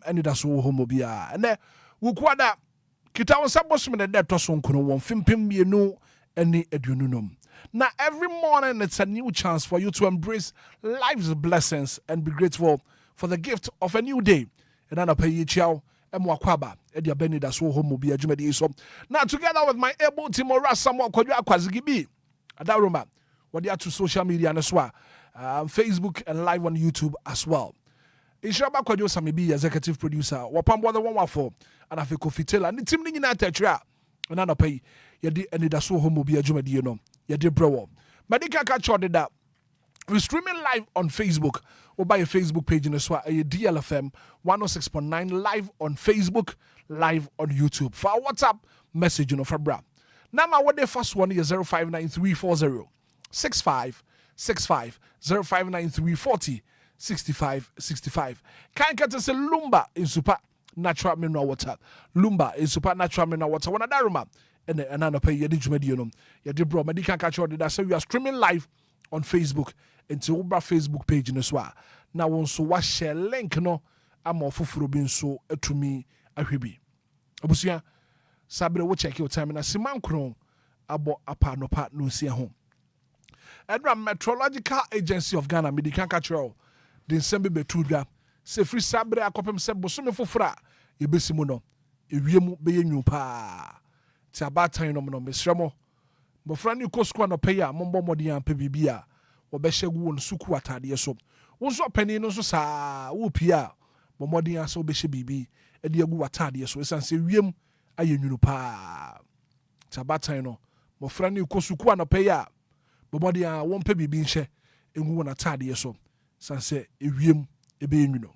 Anidaso Wɔhɔ Obia. And we kwada kita on sabos me de to so nkono won fimpim mienu eni adununum. Now every morning it's a new chance for you to embrace life's blessings and be grateful for the gift of a new day. And then I pay you chow emwakwaba edia Anidaso Wɔhɔ Obia jumedi so. Now together with my able team Rasamo Kodwa Kwazigibi Adaroma what they are to social media and as well. Facebook and live on YouTube as well. Ishaba Kwadwo Samibi, executive producer, Wapambo the 114, and Afiko Fitela, and the team in Tetra, and I pay Yadi Anidaso Wɔhɔ Obia Jumedi, Yadi Bro. Madika catch on that. We're streaming live on Facebook or by a Facebook page in as well, a DLFM 106.9 live on Facebook, live on YouTube. For our WhatsApp message, for Bra. Now, what the first one is 059340 6565 059340 6565. Can't get us a Lumba in super natural mineral water. Lumba in super natural mineral water. One other room and another pay your digital bro. Medical catch on that. So we are streaming live on Facebook into Obra Facebook page in as well. Now on so what share link no I'm off for being so to me a hobby. Abusia Sabre will check your time and a Siman Kron about a partner part no see home. Edra Meteorological Agency of Ghana medical control the Sembe Betruda say free Sabre akopem se bosome fofora yebesimu no ewiemu beye nyu pa ti abatan no no mesremo bofra ni kosko no pay a mombo modi an pe bibia wo be hyegu won suku atade so wo so pani no so saa wo pia bo modi an so be hye bibi e de agu atade so esan se wiem ayenwunu pa ti abatan no bofra ni kosuku no pay a bobodi a won pe bibi nhye engu won atade so sanse ewiem ebe enwuno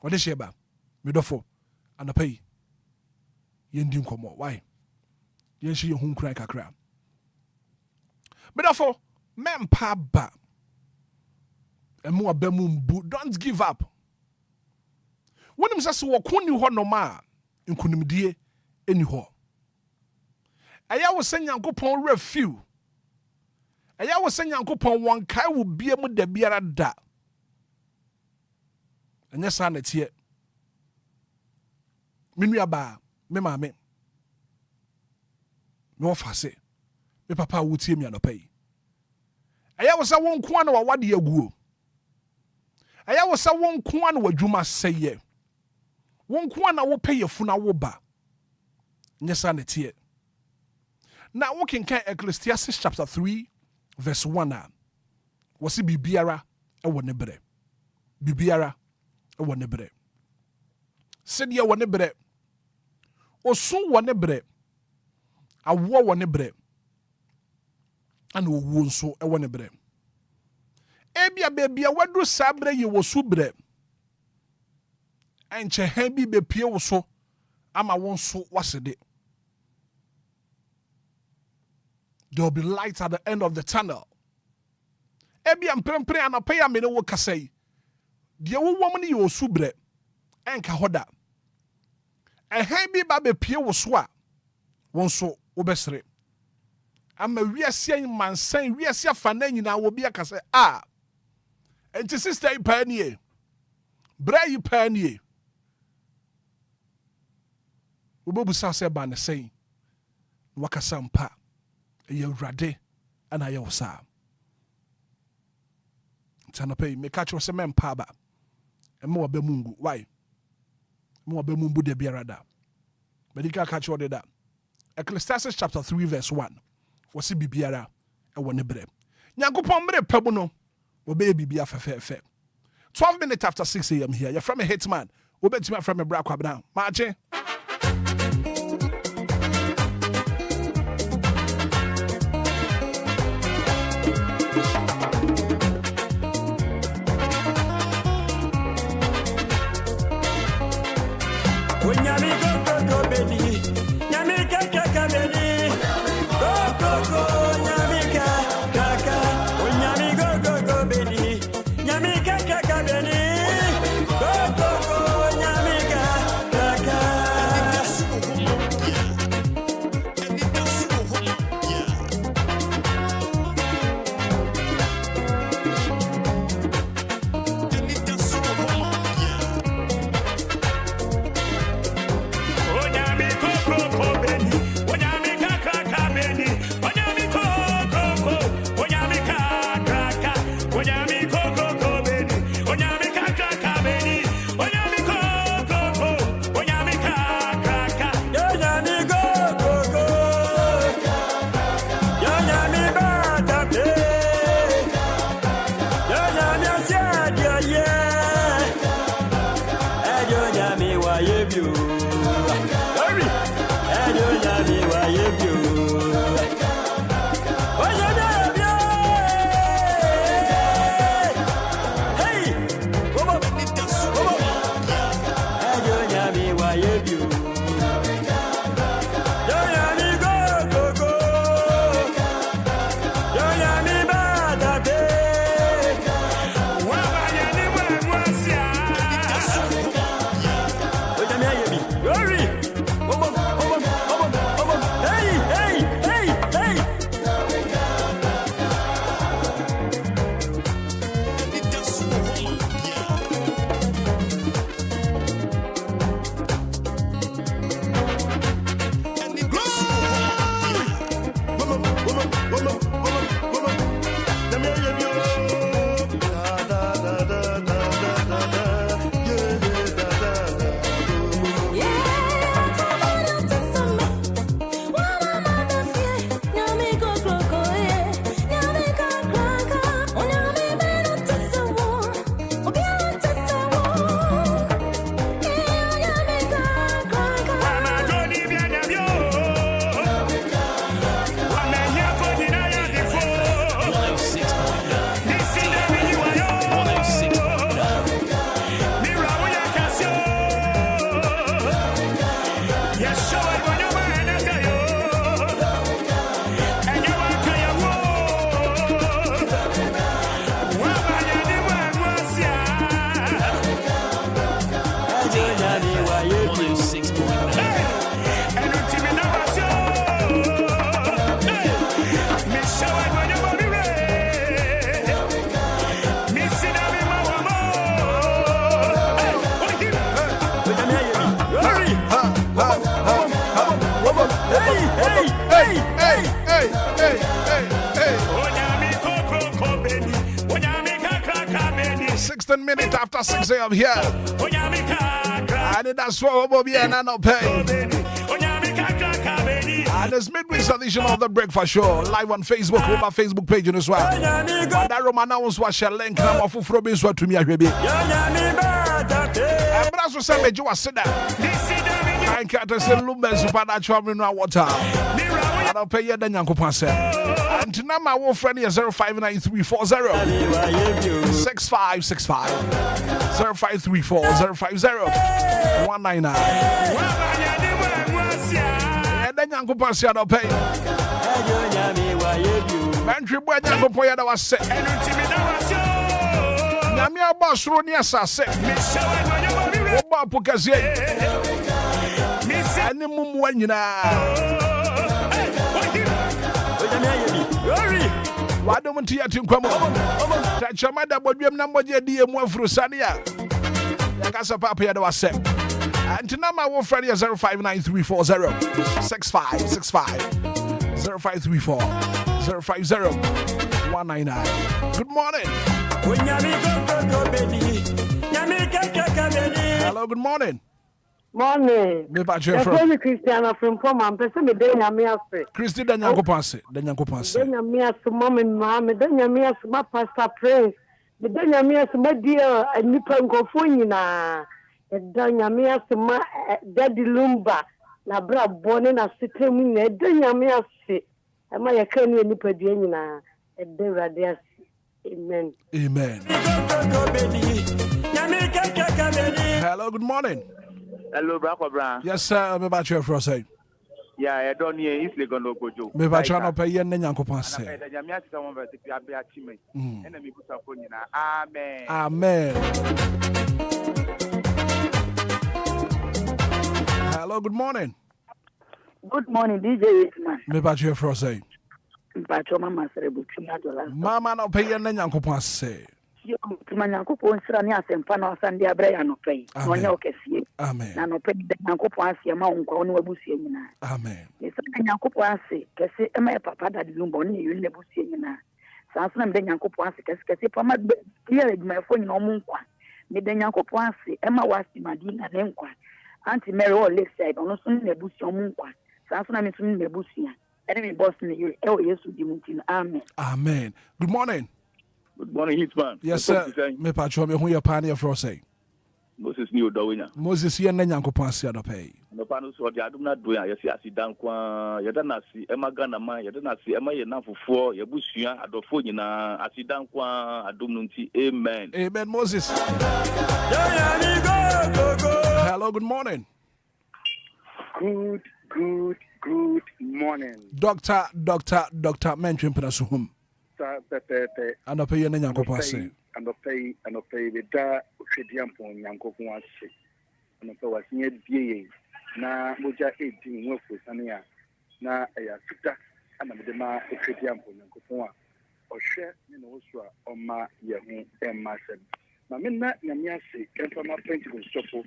wode sheba medofo anapai yendi nkomo why yenhye ye hun kran kakra medofo mempa ba emu abamu mbu don't give up wonim sase wo konni ho no ma nkunimdie eni ho aya wo sanyankopon refill aya wo sanyankopon won kai wo bia mu da biara da anya sa na tie menu aba me maame no fase me papa wo tie mi anopai aya wo sa won ko na wade aguo aya wo sa won ko na wadwuma seye won ko na wo peye funa wo ba anya sa na tie na wo kenkan Ecclesiastes chapter 3 verse 1 wasi bibiara ewo ne bre bibiara ewo ne bre sedia wo ne bre osu wo ne bre awo wo ne bre ana owu nso ewo ne bre ebia bebia wadu sabre ye wo su bre enche han bi bepie wo so ama wo nso wasede. There will be light at the end of the tunnel. Ebi amprempre anapaya me ne wo kasai. De wo wom ne yo subre enka hoda. Ehan bi ba be pie wo so a won so wo besere. Ama wiase mansan wiase afana nyina wo bia kasai a. Enti sister ipa nie. Bra ipa nie. Wo bobu sa se ba ne sei. Wakasa mpa. Ye rade ana ye osa tanope me catch was men pa ba e mo ba mungu why mo ba mumbu de biarada medical catch what that Ecclesiastes chapter 3 verse 1 wasi bibiara e woni bre nyankopon bre pabu no obe bibia fefe 12 minutes after 6 a.m. here you're from a Hitman obetima from a bra kwabna maache Minutes after 6 a.m. here. Anidaso Obia and no pay. And it's midweek edition of the Breakfast Show live on Facebook, on my Facebook page as well. That Roman announced what shall link number for Frobins what to me. And Brasso said, you are sitting there. I can't say Lumba supernatural mineral water. I don't pay you the Yanko Passe. And tonight, my old friend is 059340 6565 0534-050-199. And then Yanko Passe, I don't pay. Mantry boy, Yanko Poya, that was set. Namia Boss Ronia Sasse. Oba Pukaze. And the Mumwana. Why don't you come on? Touch your mother, but you have number DM1 through Sania. Casa Papa, I was set. And tonight, my old friend is 059340 6565 0534-050-199. Good morning. Hello, good morning. Morning. Me ba je from Christiana from Poma. Person me dey nyame afi. Christy da nyanko panse, da nyanko panse. Dey nyame afi mama ma, me dey nyame afi ma Pastor Prince. Me dey nyame afi ma dia nipa nkofo nyina. E dey nyame afi ma Daddy Lumba na bra bone na sitem nyina. E dey nyame afi. E ma ye kan nipa dia nyina. E dey rade afi. Amen. Amen. Hello, good morning. Hello, Bra. Yes, sir. Me ba che for say. Yeah, I don't hear if they going to go Joe. Me ba che no pay yen nyanko panse. Amen. Amen. Hello, good morning. Good morning, DJ Hitman. Me ba che for say. Mama Serebuki. Mama no pay yen nyanko panse. Manyankopɔn sra ne asɛmpa na ɔsande abrɛ ya no pɛi na ɔnyɛ ɔkɛseɛ amen na no pɛ de Nyankopɔn ase ma wo nkwa ne wabusua nyinaa amen ne sɛ Nyankopɔn ase kɛse ɛma yɛ papa Daddy Lumba ne yɛ ne abusua nyinaa saa nso na mede Nyankopɔn ase kɛse pama yɛ adwumayɛfoɔ nyinaa ɔmo nkwa mede Nyankopɔn ase ɛma wasi Madina ne nkwa Auntie Mary wɔ Lakeside ɔno nso ne abusua ɔmo nkwa saa nso na me nso ne abusua ɛne me boss ne yɛ ɛwɔ Yesu di mu nti amen amen. Good morning. Good morning, Hitman. Yes, sir. Me patcho me hu your pioneer for say. Moses ni odawenya. Moses ye na Nyankopon ase adopɛ. No pano so de adum na do ya yesi asidan kwa yeda na si ema Ghana man yeda na si ema ye na fufuo ye busua adofo nyina asidan kwa adum no nti amen. Amen Moses. Hello, good morning. Good morning. Doctor Mentwin Penasuhum. Pepe. Anope ye na Nyankopon ase. Anope the da Shediampo Nyankopon ase. Anope was near die na moja 18 wefu sania na ya fita ana medema Shediampo Nyankopon a ohwe ne no so a oma ye hu emma sem. Na me na nyame ase kemfa ma Pentecost sofo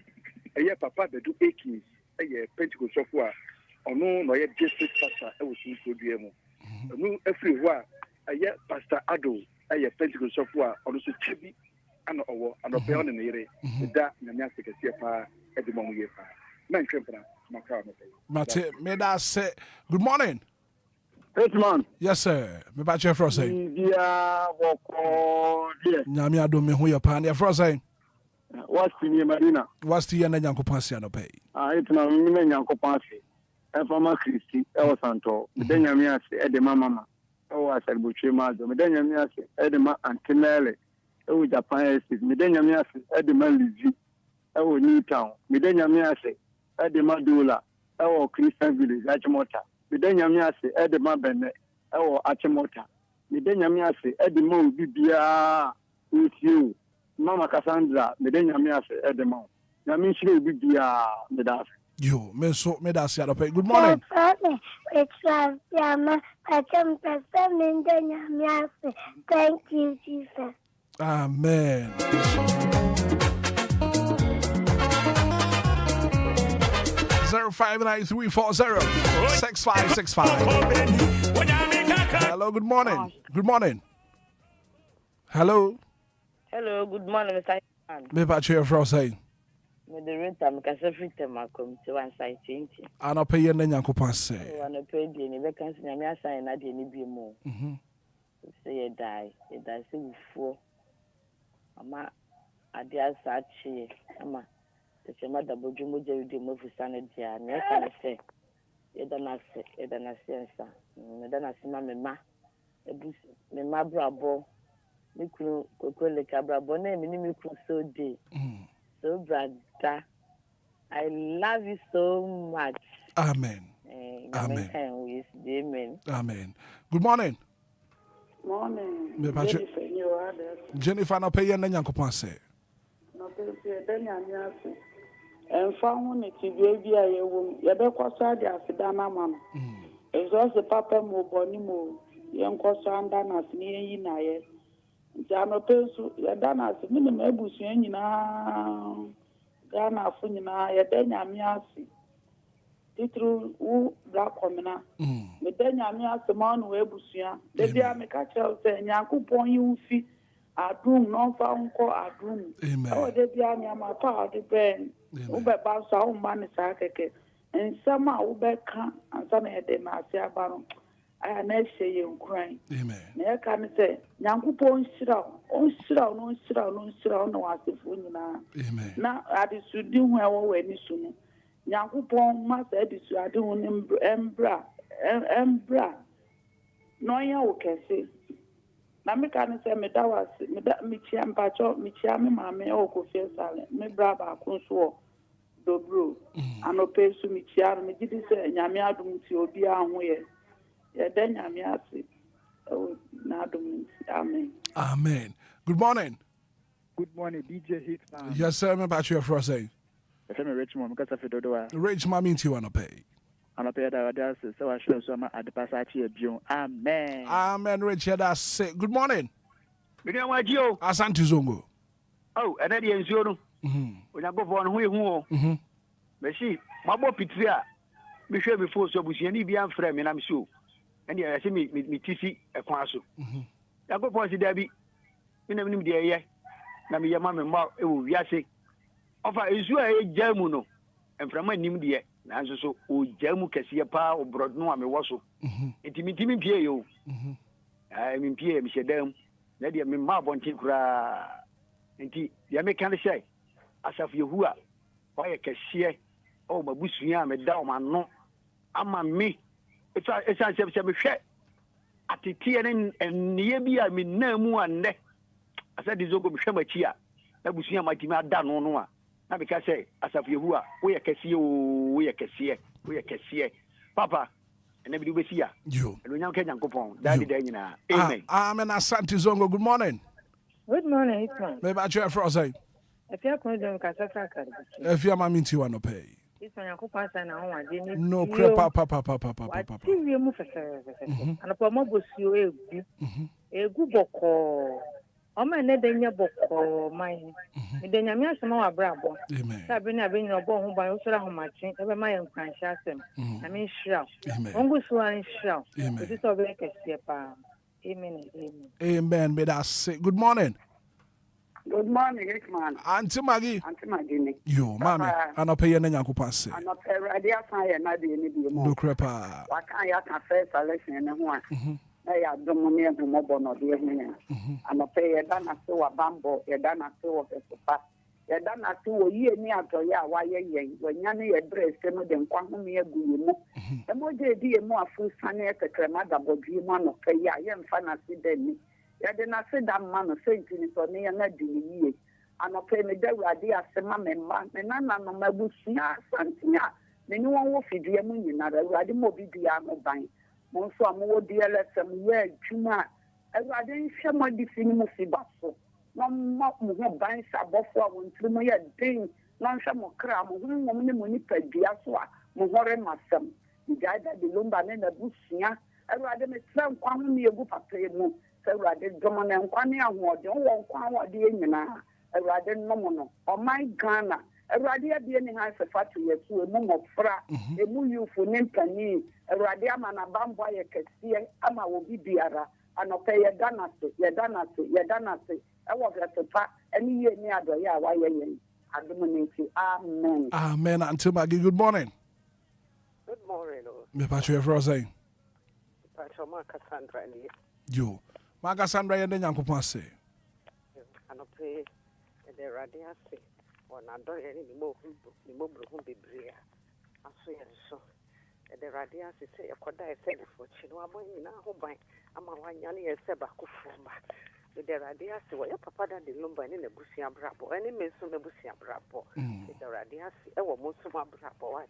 eye papa bedu ekins eye Pentecost sofo a ono no ye district pastor e wo sun kodue mu. Onu afri ho a eye pastor Ado eye Pentecost sofo a ono so chibi ana owo anope on ne yere da nyame ase kese pa e de mo ye pa. Man twempra maka me. Mate me da say good morning. Hitman. Yes sir. Me ba che fro say. Dia woko dia. Nyame adom me ho ye pa na fro say. What's in Marina? What's the na Nyankopon ase anope. Hitman me Nyankopon ase. Efama Christi e wo santo. Me da nyame ase e de mama. E wo aserbuche mazo. Me da nyame ase e de ma antenele. E wo Japan estate. Me da nyame ase e de ma Lizi. E wo Newtown. Me da nyame ase e de ma Dola. E wo Christian Village Achimota. Me da nyame ase e de ma Benne. E wo Achimota. Me da nyame ase e de ma obi bia utiu. Mama Cassandra me da nyame ase e de ma. Nyame shire obi bia me da ase. Yo, me da se anope. Good morning. Thank you, Jesus. Amen. Zero 593406565. Hello, good morning. Good morning. Hello. Hello, good morning, Mr. Hitman. Me ba che fro say. Me the renta me kasa free time akom to one side 20. Anope ye na Nyankopon ase. One pay die ni be kan se nyame asan na die ni bi mu. Say you die say before. Ama ade asachi ama te chema da bojumo je di mo fusane dia na kan se ye da na sensa. Me da na sima me ma. Ebus me ma brabo. Me kunu kokole ka brabo na me ni me kunu so dey. So, brother, I love you so much. Amen. Amen. Amen. Amen. Good morning. Morning. Me pa che. Jennifer na pay na Nyankopon ase. No pay da nyame ase. Emfa ho ne ti bia ye wo ye be kwasa de asida na mama. Ezo se papa mo boni mo ye nkoso anda na se ne yi na ye. Jano pensu ya dana se mini ma ebusu nyina Ghana afo nyina ya da nyame ase titru u black komina me da nyame ase ma no ebusu da bia me ka kira se Nyankopon yi ufi adum no fa nko adum o da bia nyama pa ade ben u be ba so o ma ne sa keke ensama u be ka ansa na de ma ase aba no aya na ehye ye nkran amen na ka me se Nyankopon shira no wasefo nyina amen na adisudi hu ewo wani su no Nyankopon ma sa adisu ade hu embra no ya wo kese na me ka ne se me da wase me chia mpacho me chia me mame o ko fie sale me bra ba ko so dobro anope su me chia me gidi se nyame adum ti obi ahu ye da nyame ase Amen. Good morning. Good morning, DJ Hitman. Yes, sir. I'm about you for say. I'm Richmond. Because of the Richmond means you want to pay. And I pay that. So I show some at the passage here. Amen. Amen. Richard, that's say. Good morning. Me dey want you. Asante Zongo. Oh, and then you know. When I go for who. Me see, my boy Pitria. Me share before so busi ani bi amfra me na me show. And I say me tisi ekwan so. Ya go for si da bi. Me na nim de ye. Na me yama me ma e wo wiase. Ofa ezu a e jamu no. Emframa nim de ye. Nanso so o jamu kese pa o brod no a me wo so. Intimi pie yo. Me pie me shedam. Na de me ma bonti kura. Enti ya me kan say. asafo yehua wayɛ kɛseɛ ɔwɔ mabusua a meda ɔma no ama me ɛsan sɛ mehwɛ ateteɛ ne nneɛ bi a menna mu a nnɛ asɛ de zogo mehwɛ m'akyi a na busua matimi ada no no a na meka sɛ asafo yehua woyɛ kɛseɛ o woyɛ kɛseɛ papa ɛna bi de wobɛsi a ɛnuonyam ka nyankopɔn daade da nyinaa amen. Asante Zongo, good morning. Good morning, Hitman. Maybe I try for us. If you're going to Casafra, if you're my minty one to pay. Hitman, you could pass an hour. No crap, papa. You move and a promo you a good book. Oh, my Nedania book or mine. Then I'm not some more bravo. Sabina being a bone by Usra Martin, ever my own conscious. I mean, shroud. Almost one shroud. This is a very clear. Amen. May that say good morning. Good morning, Hitman. Auntie Maggie. You, mammy. I'm not paying any uncle pass. I'm not a radio fire, not the any more. No crepa. Why can't you have first selection and one? They are dominating the mobile, not the evening. I'm not paying a dana so a bamboo, a dana so of a sofa. A dana so a year near to ya, why ye, when Yanni address them with them, quantum me a good mo. The more they be more full sunny at the cremada, but you want to pay ya, young fantasy then. Ya did not say that man of Saint for me and not doing ye. And I pay me the idea, say, Mamma, and none of my bushia, Santina. The new one will feed you, another riding mobile beyond buying. Monso more DLFM, yeah, Juma. As I didn't share my definite basso. No more buying Saboffa, one through my ding, non shamo cram, whom money per diaswa, Mohore Massam. The guy that the Lumba and the bushia. I rather make some quantity of good pay more. So rather dominant Quania, who don't want Quan the Indiana. I rather nominal. Or my Ghana. I rather be any high factory to a mum of fra, a moo for Nimpani, a radiaman a bambay a cassia, Ama will be Biara, and I'll pay a danasi. I was at the park any year near the year. Why I dominate you. Amen. Amen. Until Maggie, good morning. Good morning. Me patch for us. Cassandra. You. Ma Cassandra and then Uncle Passe. And I pay the radiasi. Or not doing any more who be bria. I say so. The radiasi say a quarter said for Chino, I'm now by Amawani and Sebakufumba. With the radiasi, where your papa and the Lumba in the Busia Brabo, any mention the Busia Brabo. With the radiasi, I will most of my Brabo.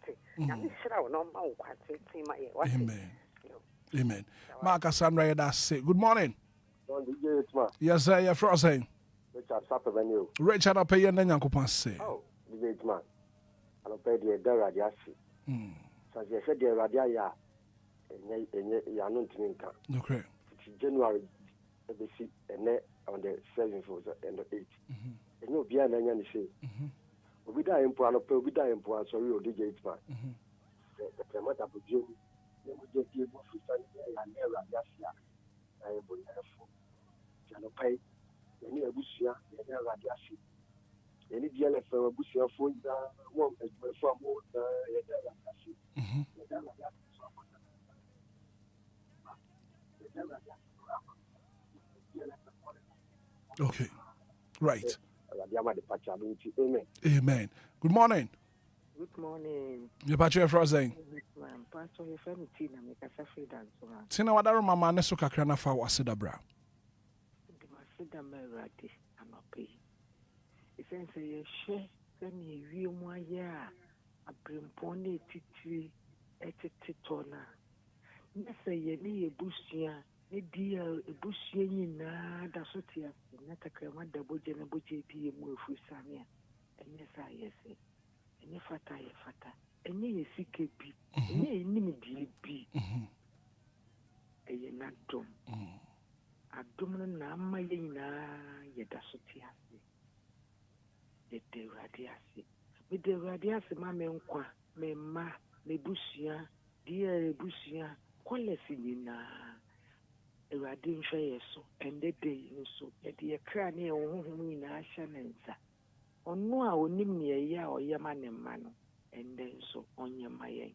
I'm sure I will not know what to say my Amen. Amen. Mark Sandra, that's it. Good morning. Yes, sir. You're frozen. Richard, I'll pay you and then Uncle Passe. Oh, the Hitman. I'll pay the radiasi. So I said the radia, and Yanutinka. Okay. January, and on the 7th and the 8th. And you'll be an enemy. We die in Puano, we die in Puano, so you'll DJ Hitman. The Premata Bujum. We just give us and radiasia. I will have pay any abusia, any radiasi. Any DLFM abusia for one from okay. Right. Amen. Amen. Good morning. Good morning. You patch for us saying. Pastor, your friend Tina, make us a free dance. Tina, what are Mamma Nesuka Cranafa was said abra? The Masida Merati, I'm not paying. It says a share, send me real more year. A brimponi titri, etitona. Nessa ye bushia, a dear a bushia, that's what you have. Not a crema double general JP move with Samia. And yes, I say. Any fata, any CKP, any enemy be a yanadum. A dominant namayina, yedasutia. The radiasi. With the radiasi, mamma, me ma, me busia, dear busia, quality na. A radium share so, and the day so, at the crania whom in Ashanenza. On no, I will name me a ya or yaman and mano, and then so on your my.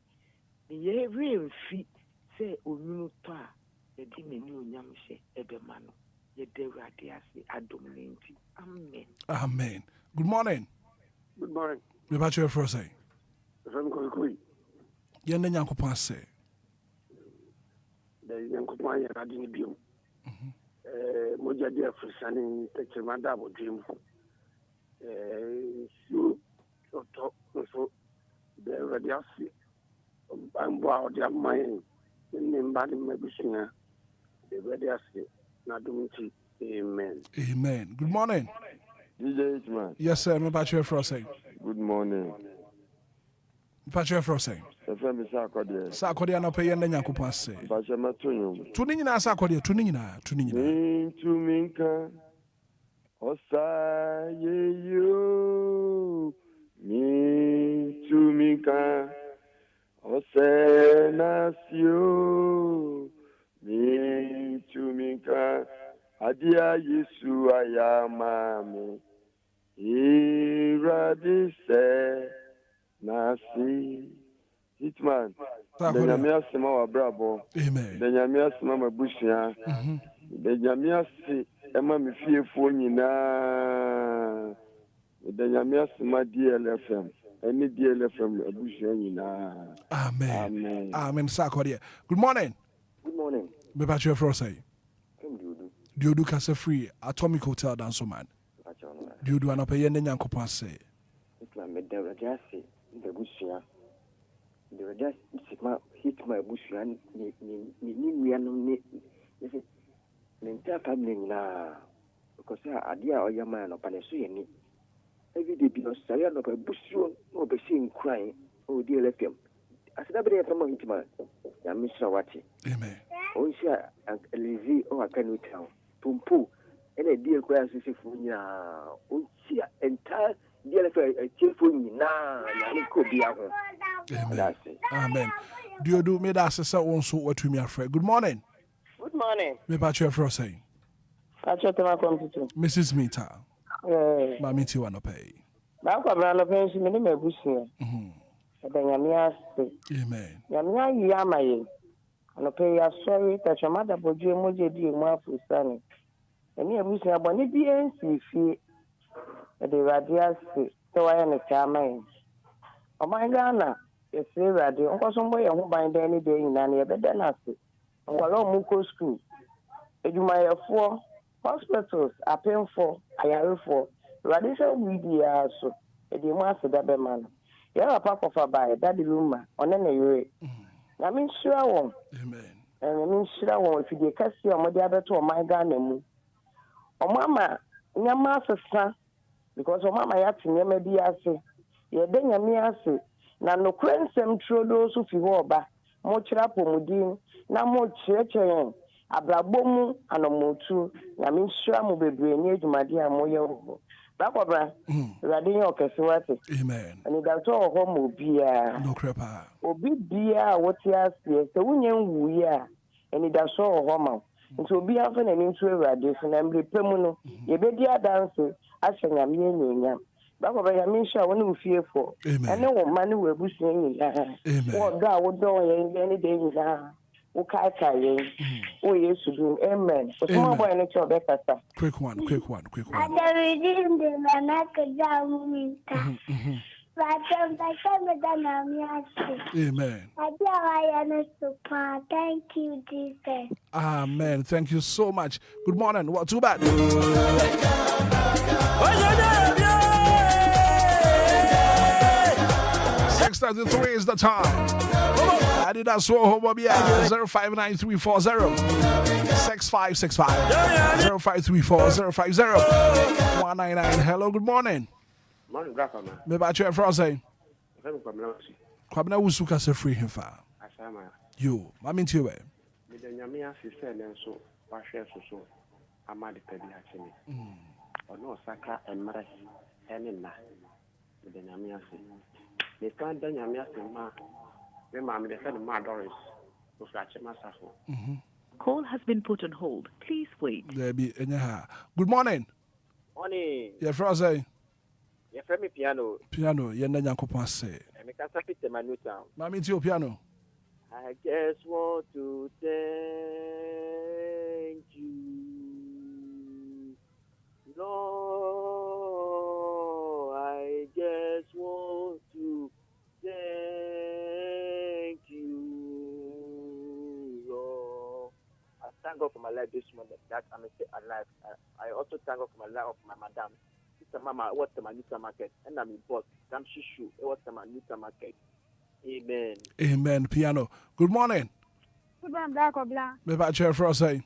The ye real feet say, O new ta, the demon new yamshe, ebemano, ye de radiasi, adominati. Amen. Amen. Good morning. Good morning. Me ba che for say. From Koikui. Yen na Nyankopon say. The Yankopon ya radini bio. Moja dia frisani tekemanda bo dream. So so the radiasi. Ambo out their mind. In body medicine. The radiasi. Nadumti. Amen. Amen. Good morning. DJ Hitman. Yes, sir. Me ba che for say. Good morning. Me ba che for say. FM Sakode. Sakode na pe yen na Nyankopon say. Ba che matonyo. Tu ni nyina Sakode, tu ni nyina. Into minka. Osaye yo. Me to minka. Osenasio. Me to minka. Adia Yesu ayamame. Iradise nasi. Hitman. Benyamia sema wa brabo. Amen. Benyamia sema mabushia. Benyamia si ema mifiefu nyina. Benyamia sema DLFM. Any DLFM abushia nyina. Amen. Amen. Sakode. Good morning. Good morning. Me ba che for say. Diodu kasa free Atomic Hotel danso man. Diodu anapa yende Nyankopon say. Hitman me da radiasi the bushia. The radiasi hit my bushia ni wianum ni entire family na because adia oyama no paneso yeni. Every day be osaya no pa bushio no be seeing crying oh DLFM. Asida be from Hitman. Ya misra wati. Amen. O sia Elizi o akanu town. Pumpu ene deal kwa sisi funya o sia entire DLFM chifu na ya ko bia ho. Amen. Diodu me da sesa wonso watumi afre. Good morning. Good morning. Me ba che for say. Pacho tema computer. Mrs. Mita. Ma miti wano pay. Ba kwa bra no pension me me busia. Eda nyamia se. Amen. Nyamia yi amaye. No pay ya sorry that your mother boje moje di mu afusani. Eni abusi abone bi ensi fi e de radiasi to wa ne chama. O my Ghana e se radio onko so mbo ye ho ban dan ni de nyina ne be da na se. Ngwalo mu ko school. Edumayefo hospitals apemfo ayarefo radiation media so e de mu aseda be man. Ya papa kofa ba daddy Lumba one na yure. Na min sure won. Amen. And min sure won if you can see omode abeto o my Ghana mu. O mama nyama sesa because o mama ya tinyama bi ase. Ye de nyame ase na no kwensem trodo so fi ho ba. Mo kira pomudin na mo chirechen abrabomu anomotu na min sure mo bebre ni adwumade a mo ye ho. Bakobra. Radin o kese wate. Amen. Anidaso Wɔhɔ mo Obia. No crepa. Obi bia wote ase se wunye nwuyi a Anidaso Wɔhɔ ma. Nti obi afa na ntu Awurade so na mbrepemu no ye bedi adanse ahye nyame nyenya. Bakobra ya min sha woni ufiefo. Ene wo mane wo abusuan nyina. Wo do a wo do ye ne de nyina. Wo kai ye. O Yesu do. Amen. O small boy ne cho be kasa. Quick one. Ada reading the manaka jamuminta. Amen. Thank you, Jesus. Amen. Thank you so much. Good morning. What too bad? 6:33 is the time. Anidaso Wɔhɔ 059340 6565 0534 199. Hello, good morning. Morning, Grandpa. Me ba che for say. Kwabena wusu ka se free him fa. Asama. Yo, ma min ti we. Me de nyame asese ne so wa hwe so amade pa bi akene. Ono saka emre ene na. Me de nyame ase. Me kan de nyame ase ma. Me ma me de fe ma Doris. So ache masafo. Call has been put on hold. Please wait. There be enya. Good morning. Morning. Yeah, for say. You frame me piano. Piano, you na Nyankopon say. Me can fit my new town. Mami ti o piano. I just want to thank you, Lord. I just want to thank you, Lord. I thank God for my life this moment that I'm still alive. I also thank God for my life of my madam. Sister Mama, what's my new market? And I'm in boss. Damn Shishu, what's my new market? Amen. Amen. Piano. Good morning. Good morning, Black or Black. Me ba chair for us. I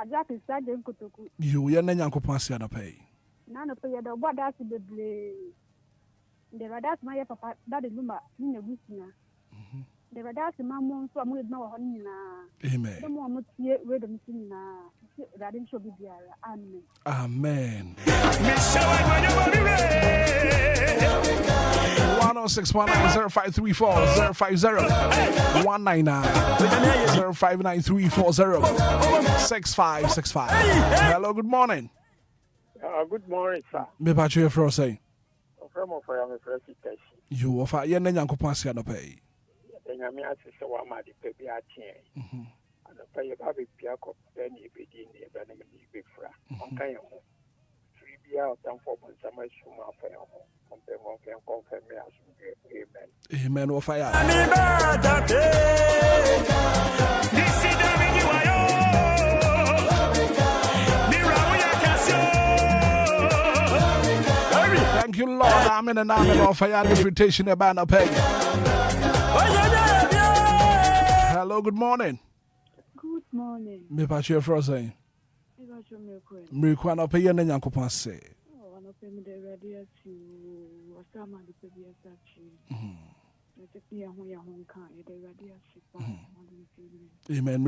just started Kutuku. You yan na nyanko pansi na pay. Nano pay the what that's the blade. The that's my papa that is Lumba in the Busina. The that's my mom so I'm with no honey na. Amen. The mom here with them na. That didn't show be there. Amen. Amen. 106190534 050-199-059-340-6565. Hello, good morning. Good morning, sir. Me pa chwe fro say. From of I am a fresh test. You offer yen na nyankopon sia no pay. Nyame asese wa ma de pe bi a tie. Ana pa ye ba be pia ko pe ni be di ni be na me be fra. On kan yo. Free bia o tan for bon sama shuma fa yo. Kompe mo ken confirm me as amen. Amen o fire. Thank you, Lord. Amen and amen. Offer your reputation a banner pay. Hello, good morning. Good morning. Me pa chwe fro say. Me kwa no pay yen na nyankopon say. Oh, no pay me the radio to Osama the PBS achi. Amen.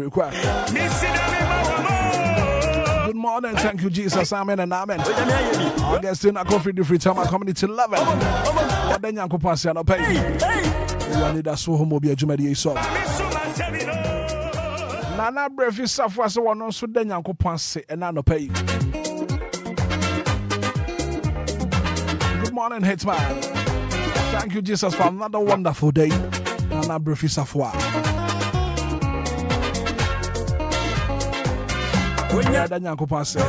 Good morning. Thank you, Jesus. Amen and amen. I guess in a coffee free time I community 11. What then you pass and pay. Anidaso Wɔhɔ Obia Jumadi so. Nana brefi safwa so one so then you pass and no pay. Good morning, Hitman. Thank you, Jesus, for another wonderful day. Nana brefi safwa.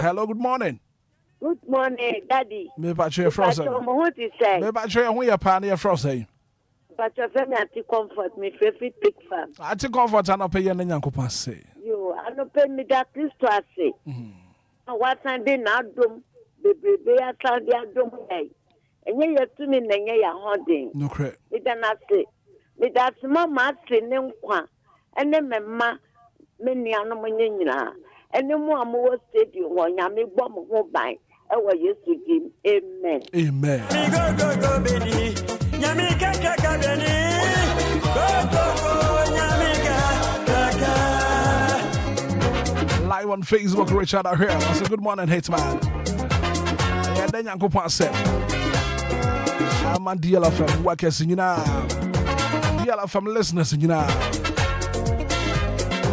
Hello, good morning. Good morning, Daddy. Me patche frozen. Me patche who you pan here frozen. But your family anti comfort me favorite big fan. Anti comfort and pay yen nyanko say. You I no pay me that Christo say. What Sunday na dum be a Sunday dum day. And ye to me na ye ya holding. No credit. Me dan say. Me that mama say ne nkwa. Ene memma me niano mo nyina. Ene mo amowo stadium wo nyame gbo mo ho ban. Ewa Yesu dim. Amen. Amen. Me go beni. Nyame kaka beni. Go nyame kaka. Live on Facebook, Richard are here. I say good morning, Hitman. Yeah, then you go said. I'm on DLFM workers in you now. DLFM listeners in you now.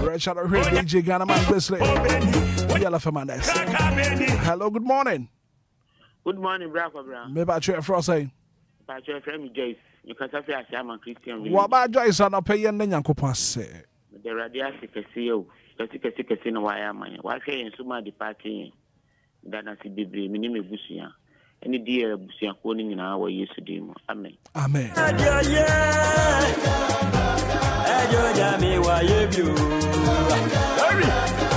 Richard are here, DJ Ghanaman Wesley. DLFM and S. Hello, good morning. Good morning, Bravo Brown. Maybe I try for say. I try for me, Joyce. You can say I am a Christian. What about Joyce? I'm not paying the Yanko Pass. The radiatic CEO. Kasi no why man. Why say in suma the party that I see baby minimum busia. Any dear busia calling in our yesterday. Amen. Amen.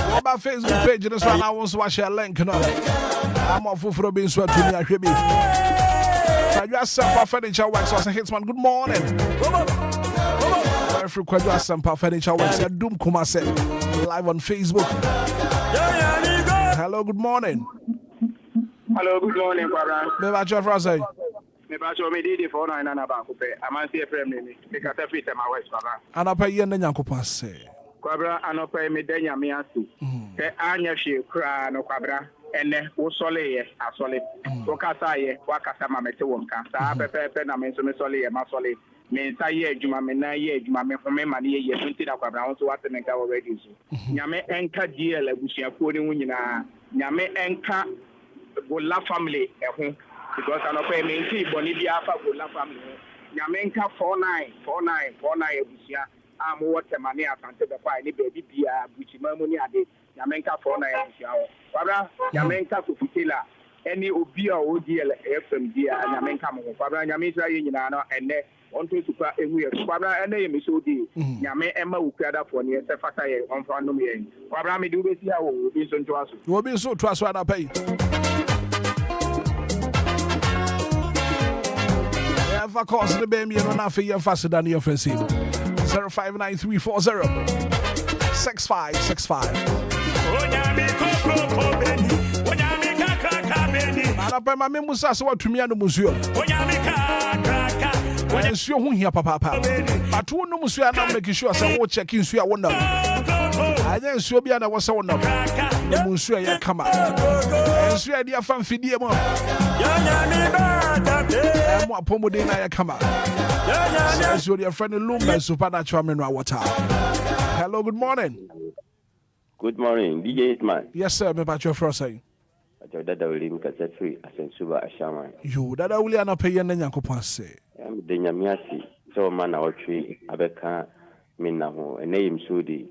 What about Facebook page? This one I want to watch a link. No, I'm off for being sweat to me. I should be. I just some furniture works. I say, Hitman, good morning. Every question, some furniture works. I doom Kumase live on Facebook. Hello, good morning. Hello, good morning, Kwabra. Maybe I try for say. Me ba cho me di for na na ba ko pe. Am see frame ni. Me ka ta fit ma west baba. Ana pa yen na Nyankopon say. Kwabra anopa me da nyame asu. Ke anya hwe kra no Kwabra. Ene wo sole ye asole. Wo kasa ye wa kasa ma mete wo nka. Sa pepe na me so me sole ye ma sole. Me nsa ye adwuma me na ye adwuma me home ma ne ye sunti na Kwabra wo so wa te me ka wo ready so. Nyame enka DL abusuafo ni wo nyina. Nyame enka Gola family ehun because anope me nti boni bia fa Gola family. Nyame enka 49 abusia. Am what mane asante be kwa ni baby bia buchima mu ni ade. Nyame enka 49 abusia ho. Kwabra nyame enka Sofutela any Obia or DLFM dia nyame nka mo kwabra nyame sra ye nyina no ene onto supa ehu ye kwabra ene ye mesodi nyame ema ukuada fo ne se fata ye onfa no me yen kwabra me de obesi a wo obi so nto aso obi so to aso ada pay yeah for course the baby no na fe ye fast than your friend 059340 6565 onyame kokoko beni onyame kakaka beni ana pa ma memusa so watumi anu musuo onyame kakaka nsuo ho hia papa ato no musuo na make sure say wo check nsuo a wonam anya nsuo bia na wo se wonam nsuo ya kama nsuo dia fa mfidie mo onyame bata mo apomode na ya kama nsuo dia friend Lumba supernatural mineral water. Hello, good morning. Good morning, DJ Hitman. Yes, sir. Me about your first saying. Dada Willie Mkasa free asensuba ashama. You Dada Willie ana pay yen nyankopon say. De nyamiasi so man na otwe abeka minna ho ene yimsudi.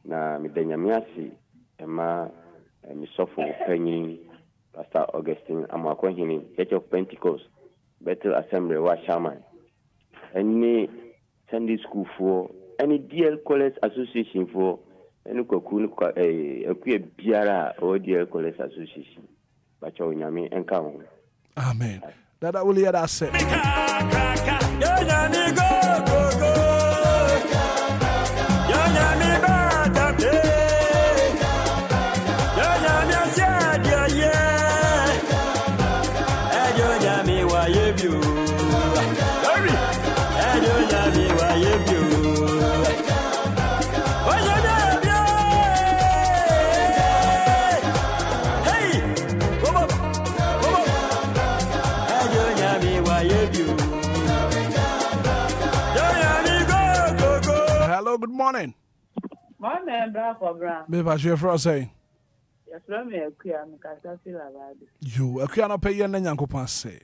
Na me de nyamiasi ema mi sofo panyin Pastor Augustine Amakwanhini Church of Pentecost Bethel Assembly wa shaman. Any Sunday school for any DL College Association for any kokunu akuye biara o DL College Association bacho nyame enka ho. Amen. Dada Willie that say. Hello, good morning. Morning, bravo, bra. Me ba je for say. Yes, me akuya mkasa fila badi. You akuya no pay yen nyankopon say.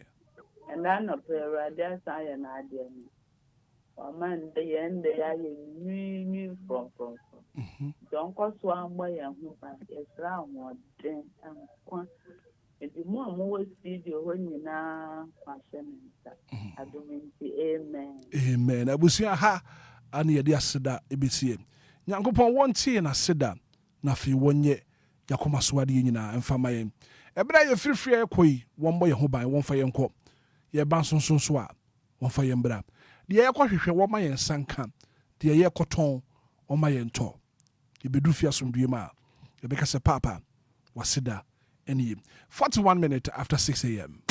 And I no pray radio say na ade ni. O man de yen de ya ni from. Don't cause one boy and who ban is round more den and kwa. It is more studio when you na fashion. I do mean amen. Amen. Abusia ha ani yede aseda ebesie. Nyankopon wontie na aseda na fi wonye yakoma so ade nyina emfama yen. Ebra ye firifiri ekoi won boy ho ban won fa yen kɔ. Ye ban sonson so a won fa yen bra. De ye kɔhwehwɛ won ma yen sanka. De ye kɔtɔn won ma yen tɔ. Ibedu fi asomdue ma. Ebeka se papa waseda eni. 41 minutes after 6 a.m.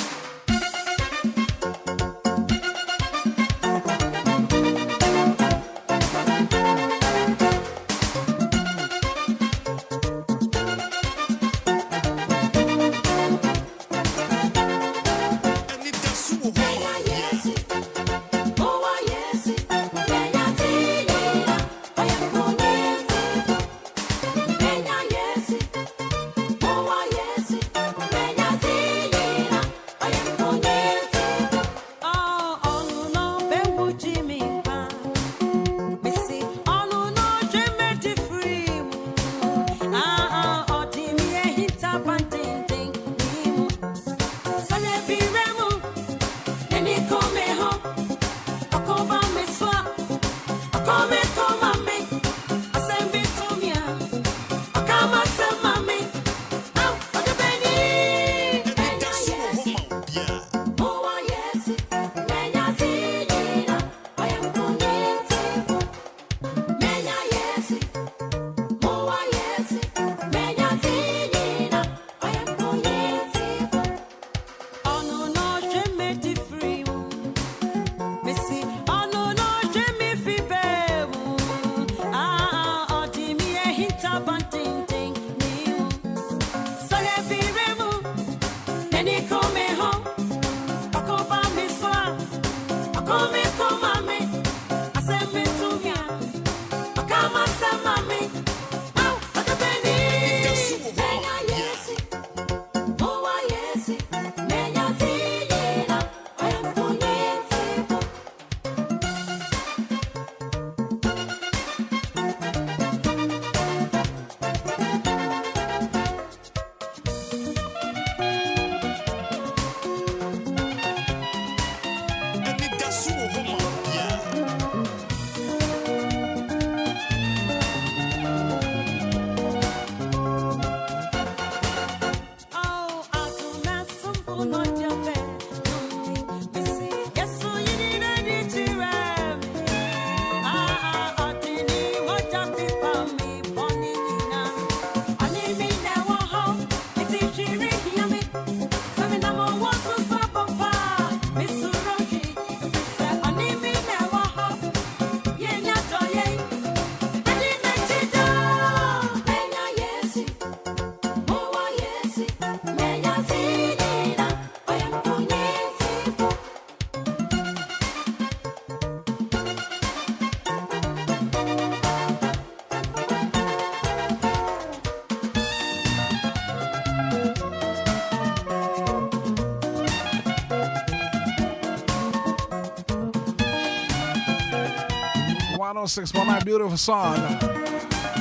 My beautiful song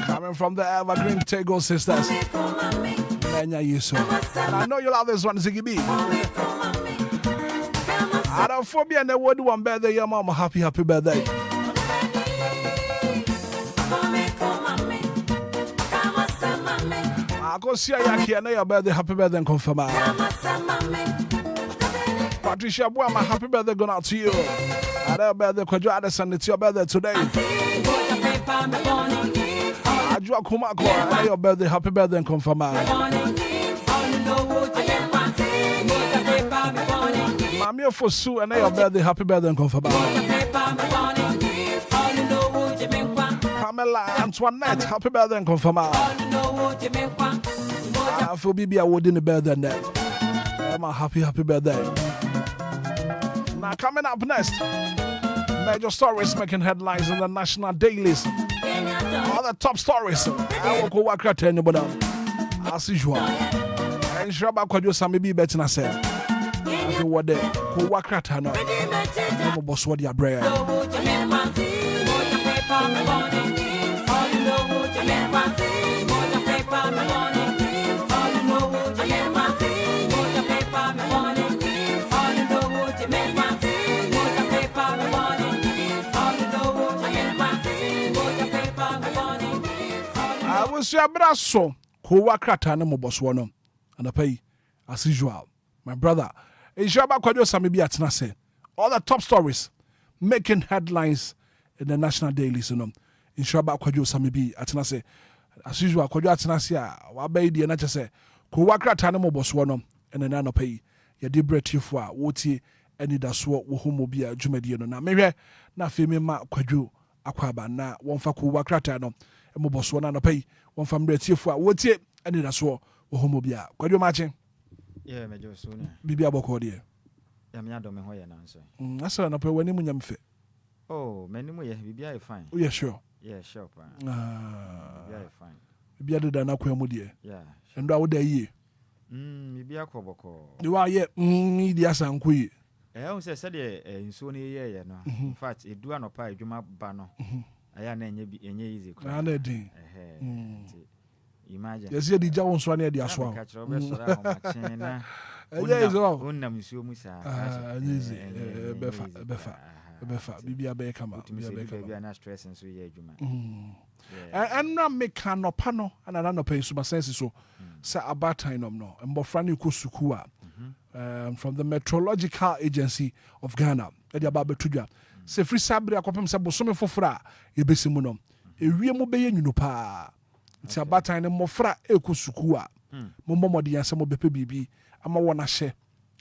coming from the Evergreen Tego sisters. Menya Yuso. And I know you love this one, Ziggy B. I don't phobia and the word one birthday, your mama. Happy birthday. I go see Yaki and your birthday, happy birthday, and confirm. Patricia Boama, happy birthday going out to you. Our birthday, Kojo Addison, it's your birthday today. Ajua Kumako, your birthday, happy birthday, and confirm. Mamia for Sue, and your birthday, happy birthday, and confirm. Pamela Antoinette, happy birthday, and confirm. For BB, I wouldn't birthday than that. Happy birthday. Now, coming up next, major stories making headlines in the national dailies. All the top stories. I will go work at anybody as usual. And Shraba could do some maybe better than said. I do what they go work at her. I'm a boss what your brain. I was your brasso, who work at animal boss one, and I pay as usual. My brother, in Shabba Quadio Samibi at Nase, all the top stories making headlines in the national dailies. In Shabba Quadio Samibi at Nase, as usual, Quadio at Nasia, Wabe, the Natase, who work at animal boss one, and then I pay your debre tifwa, Woti, Anidaso Wɔhɔ Obia Jumediano. Na Mary, na Femima Quadio, Aquaba, na one for who work at no. Moboswana no pay one from the chief for what it and it as well. Homobia. Could you imagine? Yeah, Major Soon. Bibia Bocordia. Yamiado Mehoyan answer. I saw no pay when you fit. Oh, many more, Bibia fine. Oh, yeah, sure. Yeah, sure. Yeah, fine. Bibia than Aquamudia. Yeah. And out there ye. Bibia Coboko. You are yet media and queen. I also said in Sony, yeah, no. In fact, it do not pay Juma Bano. I am easy. Imagine. Yes, you did Jones one at the Aswan. Befa, Bibia Bekama, Bibia not stressing so yeah, and now make cano pano and another pay super sense so say about time no and Bofrani Kusukua from the Meteorological Agency of Ghana, Edia Babatuja. Se free sabri akopem se bosome fofora ye besimu no ewie mo beye nyunu pa ti abatan ne mofra ekosuku a mommo mode yanse mo bepe bibi ama wona hye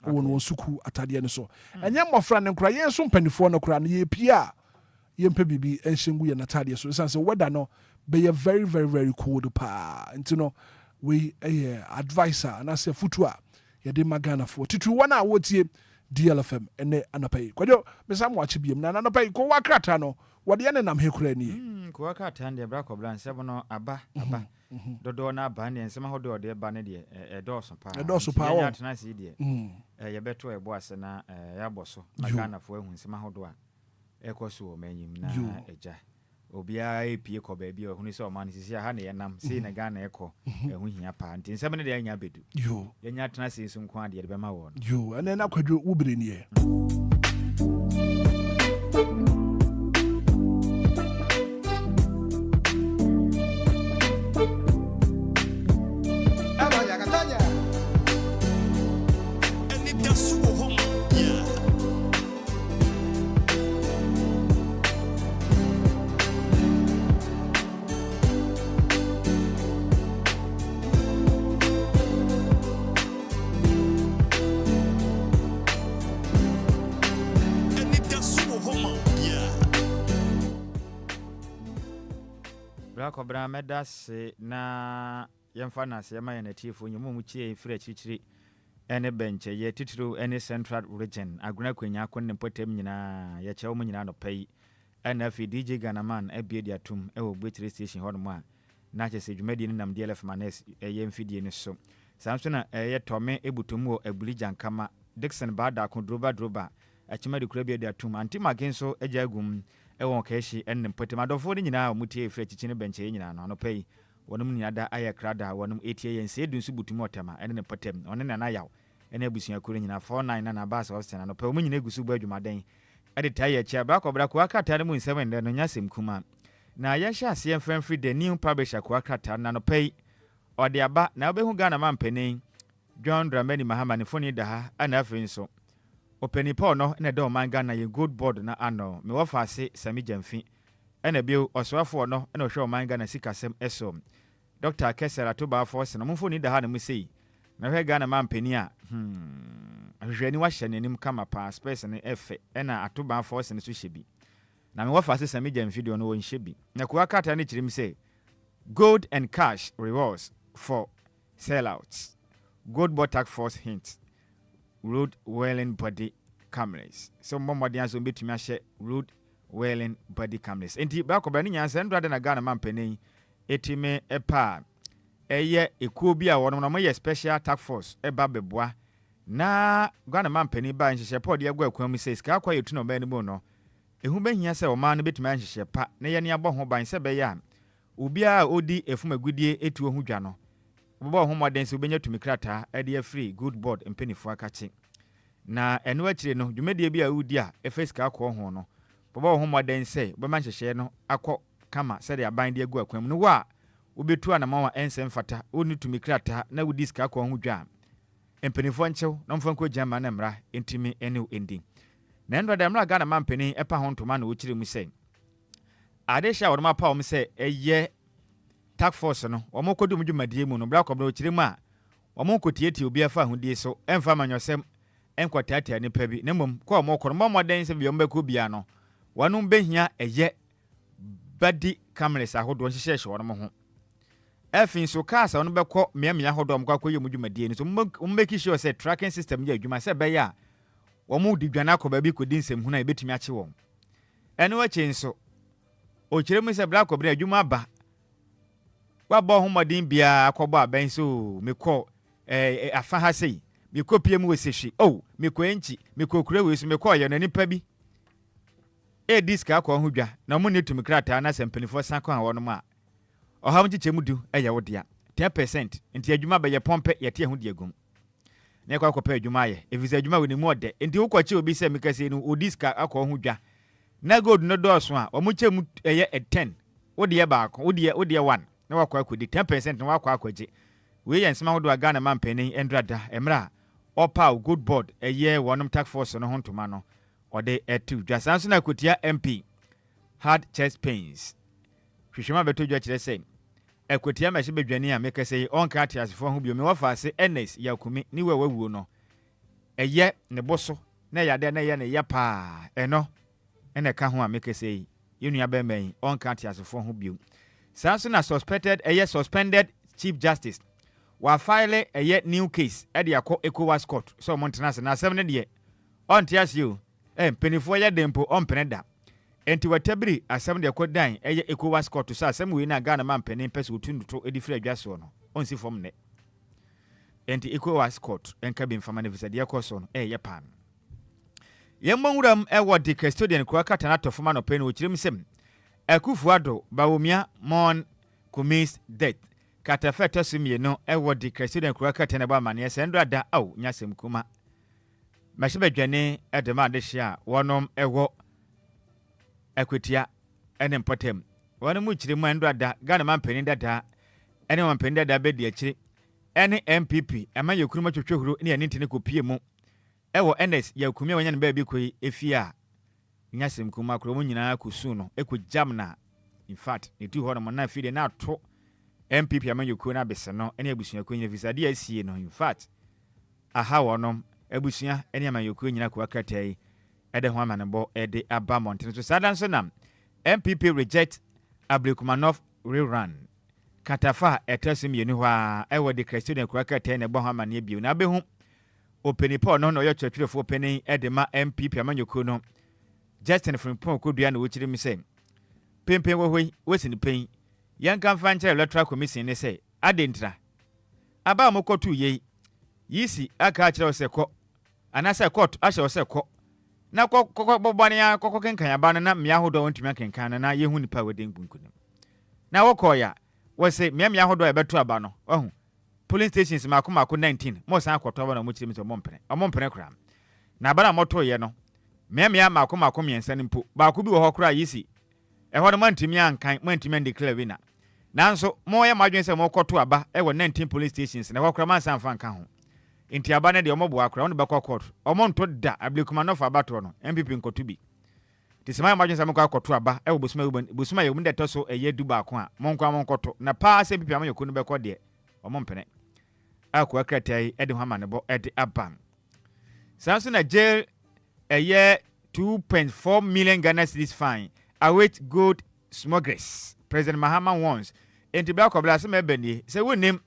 won suku atade ne so enye mofra ne nkura yen so mpanifo no kura ne ye pia ye mpe bibi enhyengu ye natade so sense weather no be very very very cold pa ntino we advisor na se futu a ye de magana fo titu wana wotie DLFM ene anapai kwajo mesam wachi biem na anapai ko wakrata no wode ne nam hekura ni ko wakrata nde bra ko blan sebo no aba dodo na aba ne nsema hodo de ba ne de edoso pa o atena si de ye beto ebo ase na ya boso na Ghana fo ehun nsema hodo a ekoso o manyim na eja Obia epie ko ba bi ohunu se o man sisi ha na ye nam sei na Ghana eko ehun hia pa nti nsema ne de anya bedu ye nya atena si nso nko ade de be ma wo yo ene na kwadwo ubire ni ye Black Obra Medas na yamfana se yama yana tifo nyimu muchie free chichiri ene bench ye titru ene central region aguna kwenya akon potem nyina ya chewo nyina no pay ene fi DJ Ghanaman ebie dia tum e wo bwetire station ho no ma na chese dwumadi ni nam DLFM ye mfidie ni so samsona ye tome ebutum wo abulija nkama Dixon bada ko droba achimadi kurabia dia tum anti magenso ejagum ewon kashi enne potem adofo ni nyina mutie free chichi ne bench nyina no pay wonum ni ada aya krada wonum etie yen se dunsu butum otema ene ne potem one na yaw ene abusua kure nyina 49 na bas ofsen no pe omu nyina gusu bu adwumaden ade taye chia bra kobra ko akata ne mu 7 de no nyasem kuma na ya sha se enfrem free the new publisher ko akata na no pay ode aba na obehu Ghana mampanin John Dramani Mahama ne foni da ha ana afin so openipo no na de man Ghana ye good board na ano me wo fa se Sami Jamfi ena bio oswafo no na hwe man Ghana sikasem esom Dr. Kesera to ba force no mfoni da ha na musei na hwe Ghana mampani a ahwe ni wahye nanim kama pa space ne efe ena atoba force ne so hyebi na me wo fa se Sami Jamfi do no won hyebi na ko akata ne kirim say gold and cash rewards for sellouts gold botak force hint road welling body cameras so momodi aso betumi ahye road welling body cameras enti ba ko ba ni nyansa ndra na Ghana mampani etime epa eye ekuo bi a wono no ye special task force eba beboa na Ghana mampani ba nhyehyɛ pod ye gwa akwam se ska akwa yetu no ba ni mu no ehu behia sɛ o ma no betumi nhyehyɛ pa na ye ne abɔ ho ban sɛ be ya obia odi efumagudie etu ho dwa no bɔbɔ ho moden se obenya tumi krata ade free good board mpanifo akache na eno akire no dwumedie bi a udi a efeska akɔ ho no bɔbɔ ho moden se bɛma nhyehyɛ no akɔ kama sɛ de aban de agu akwam no wa obetu anama wa ensem fata oni tumi krata na wudi ska akɔ ho dwa mpanifo nchew na mfanko jama na mra entimi ene ending na endo da mra Ghana mampani epa ho ntoma na okire mu sɛ ade sha wo ma pa wo sɛ eye task force no omo kodum dwumadie mu no bra kɔbra okire mu a omo kotieti obi afa hodie so emfa manyosem enkɔtata ne pa bi na mom kɔ omo kɔ no moden sɛ bi ombɛkɔ bia no wanum behia eye body cameras ahodo nhyehyɛ wo no ho efin so cars on bɛkɔ miamia ahodo omkɔ akɔyɛ mu dwumadie no so make sure say tracking system yɛ adwuma sɛ bɛyɛ a omo di dwana akɔ ba bi kɔdi nsɛm hu na ebetumi akye wɔn ɛno akyi nso okire mu sɛ bra kɔbra adwuma ba wabɔ ho modin bia akɔbɔ aban so mekɔ afa ha sei mekɔ pie mu wesehwi mekɔ enchi mekɔ kura we so mekɔ yɛ nanipa bi disk akɔ ho dwa na mo ne tumi krata na sempelifo sanko a wɔno ma ɔham kyekyɛ mu du ɛyɛ wo dia 10% nti adwuma bɛyɛ pompe yɛte ho dia gum na ɛkɔ akɔpɛ adwuma yɛ efisa adwuma woni mu ɔde nti wo kɔkye obi sɛ mekase no disk akɔ ho dwa na gold no dɔɔso a ɔmo kyɛ mu ɛyɛ 10 wo de baako wo de 1 na wakɔ akɔdi 10% na wakɔ akɔgye we yɛ nsema hodo Ghana mampani endrada emra opa good board ɛyɛ wɔnom task force no ho ntoma no ɔde etu dwa sanso na kotia MP hard chest pains hwehwema beto dwa kyerɛ sɛ ekotia mahye bedwani a mekase onka atiasefo ho bio me wafa ase NS yakumi ni wawuo no ɛyɛ ne boso na yade na yɛ ne ya pa ɛno ɛna ka ho a mekase yenu abɛmɛn onka atiasefo ho bio sanso na suspended chief justice wa file new case e de akɔ ECOWAS court so Montana na 7 de on tiasio penifo ya dempo on peneda enti watabiri asɛm de akɔ dan ECOWAS court so asɛm we na Ghana man penin pese otunduto edi fira adwaso no on si fom ne enti ECOWAS court enka bi mfama ne visa de akɔ so no ye pan yemmowuram wo de custodian kura kata na tofoma no pen o kirim sem Akufuado Bawumia Mon Kumis death katafeta sumie no ewo di President Kurakata na ba mane sendra da au nyasem kuma mahye dwane edema de hia wonom ewo ekwetia ene mpotem wonom mu kire mu endra da Ghana mampanin dada ene mampanin dada be di akire ene MPP ema yekuruma twetwehuru ne ene ntine kopie mu ewo NS yakumia wanya ne ba bi koi efia nyasem kuma kromo nyina kusu no ekujam na in fact ne tu hono na fide na to MPP amanyoku na bese no ene abusua ko nyina visa de asie no in fact aha wonom abusua ene amanyoku nyina ko akatai ede ho amanebo ede aba mountain so sadan so nam MPP reject Ablekumanov rerun katafa etasum yenu hwa ewo de Christian kuraka 10 ne bo ha mane bio na behu openipo no yo twetwerefo openi edema MPP amanyoko no Justin Frimpong kodua na wochiri mi se pempen wo hoi wosini pen yanka mfa nche electoral commission ne se adentra aba mokotu ye yisi aka akire se ko anase court ahye se ko na kokobobane ya kokokenkan aba na mmea hodo wontumi akenkan na yehu nipa weden kunkunim na wokoya wose mmea hodo ebeto aba no ohu polling stations makoma 19 mo san akoto aba na mo chiri mi so omompene kra na aba na moto ye no mmea makoma miensa nimpo ba ko bi wo hokora yisi ehwo no mantimi ankan mantimi declare winner nanso mo ye madwen se mo koto aba ewo 19 police stations na hokora man san fa nka ho inti aba na de omobo akora on be court omonto da ablekuma no fa abato no MPP nkoto bi tisema madwen se mo koto aba ewo bosuma ye mde to so eye du ba ko a monkwa monkoto na pa se MPP amanyoko no be ko de omompene akwa kratai ede ho amanebo ede abam sanso na jail eye 2.4 million Ghana cedis fine await gold smugglers. President Mahama wants enti bla kobla se mebani se wonim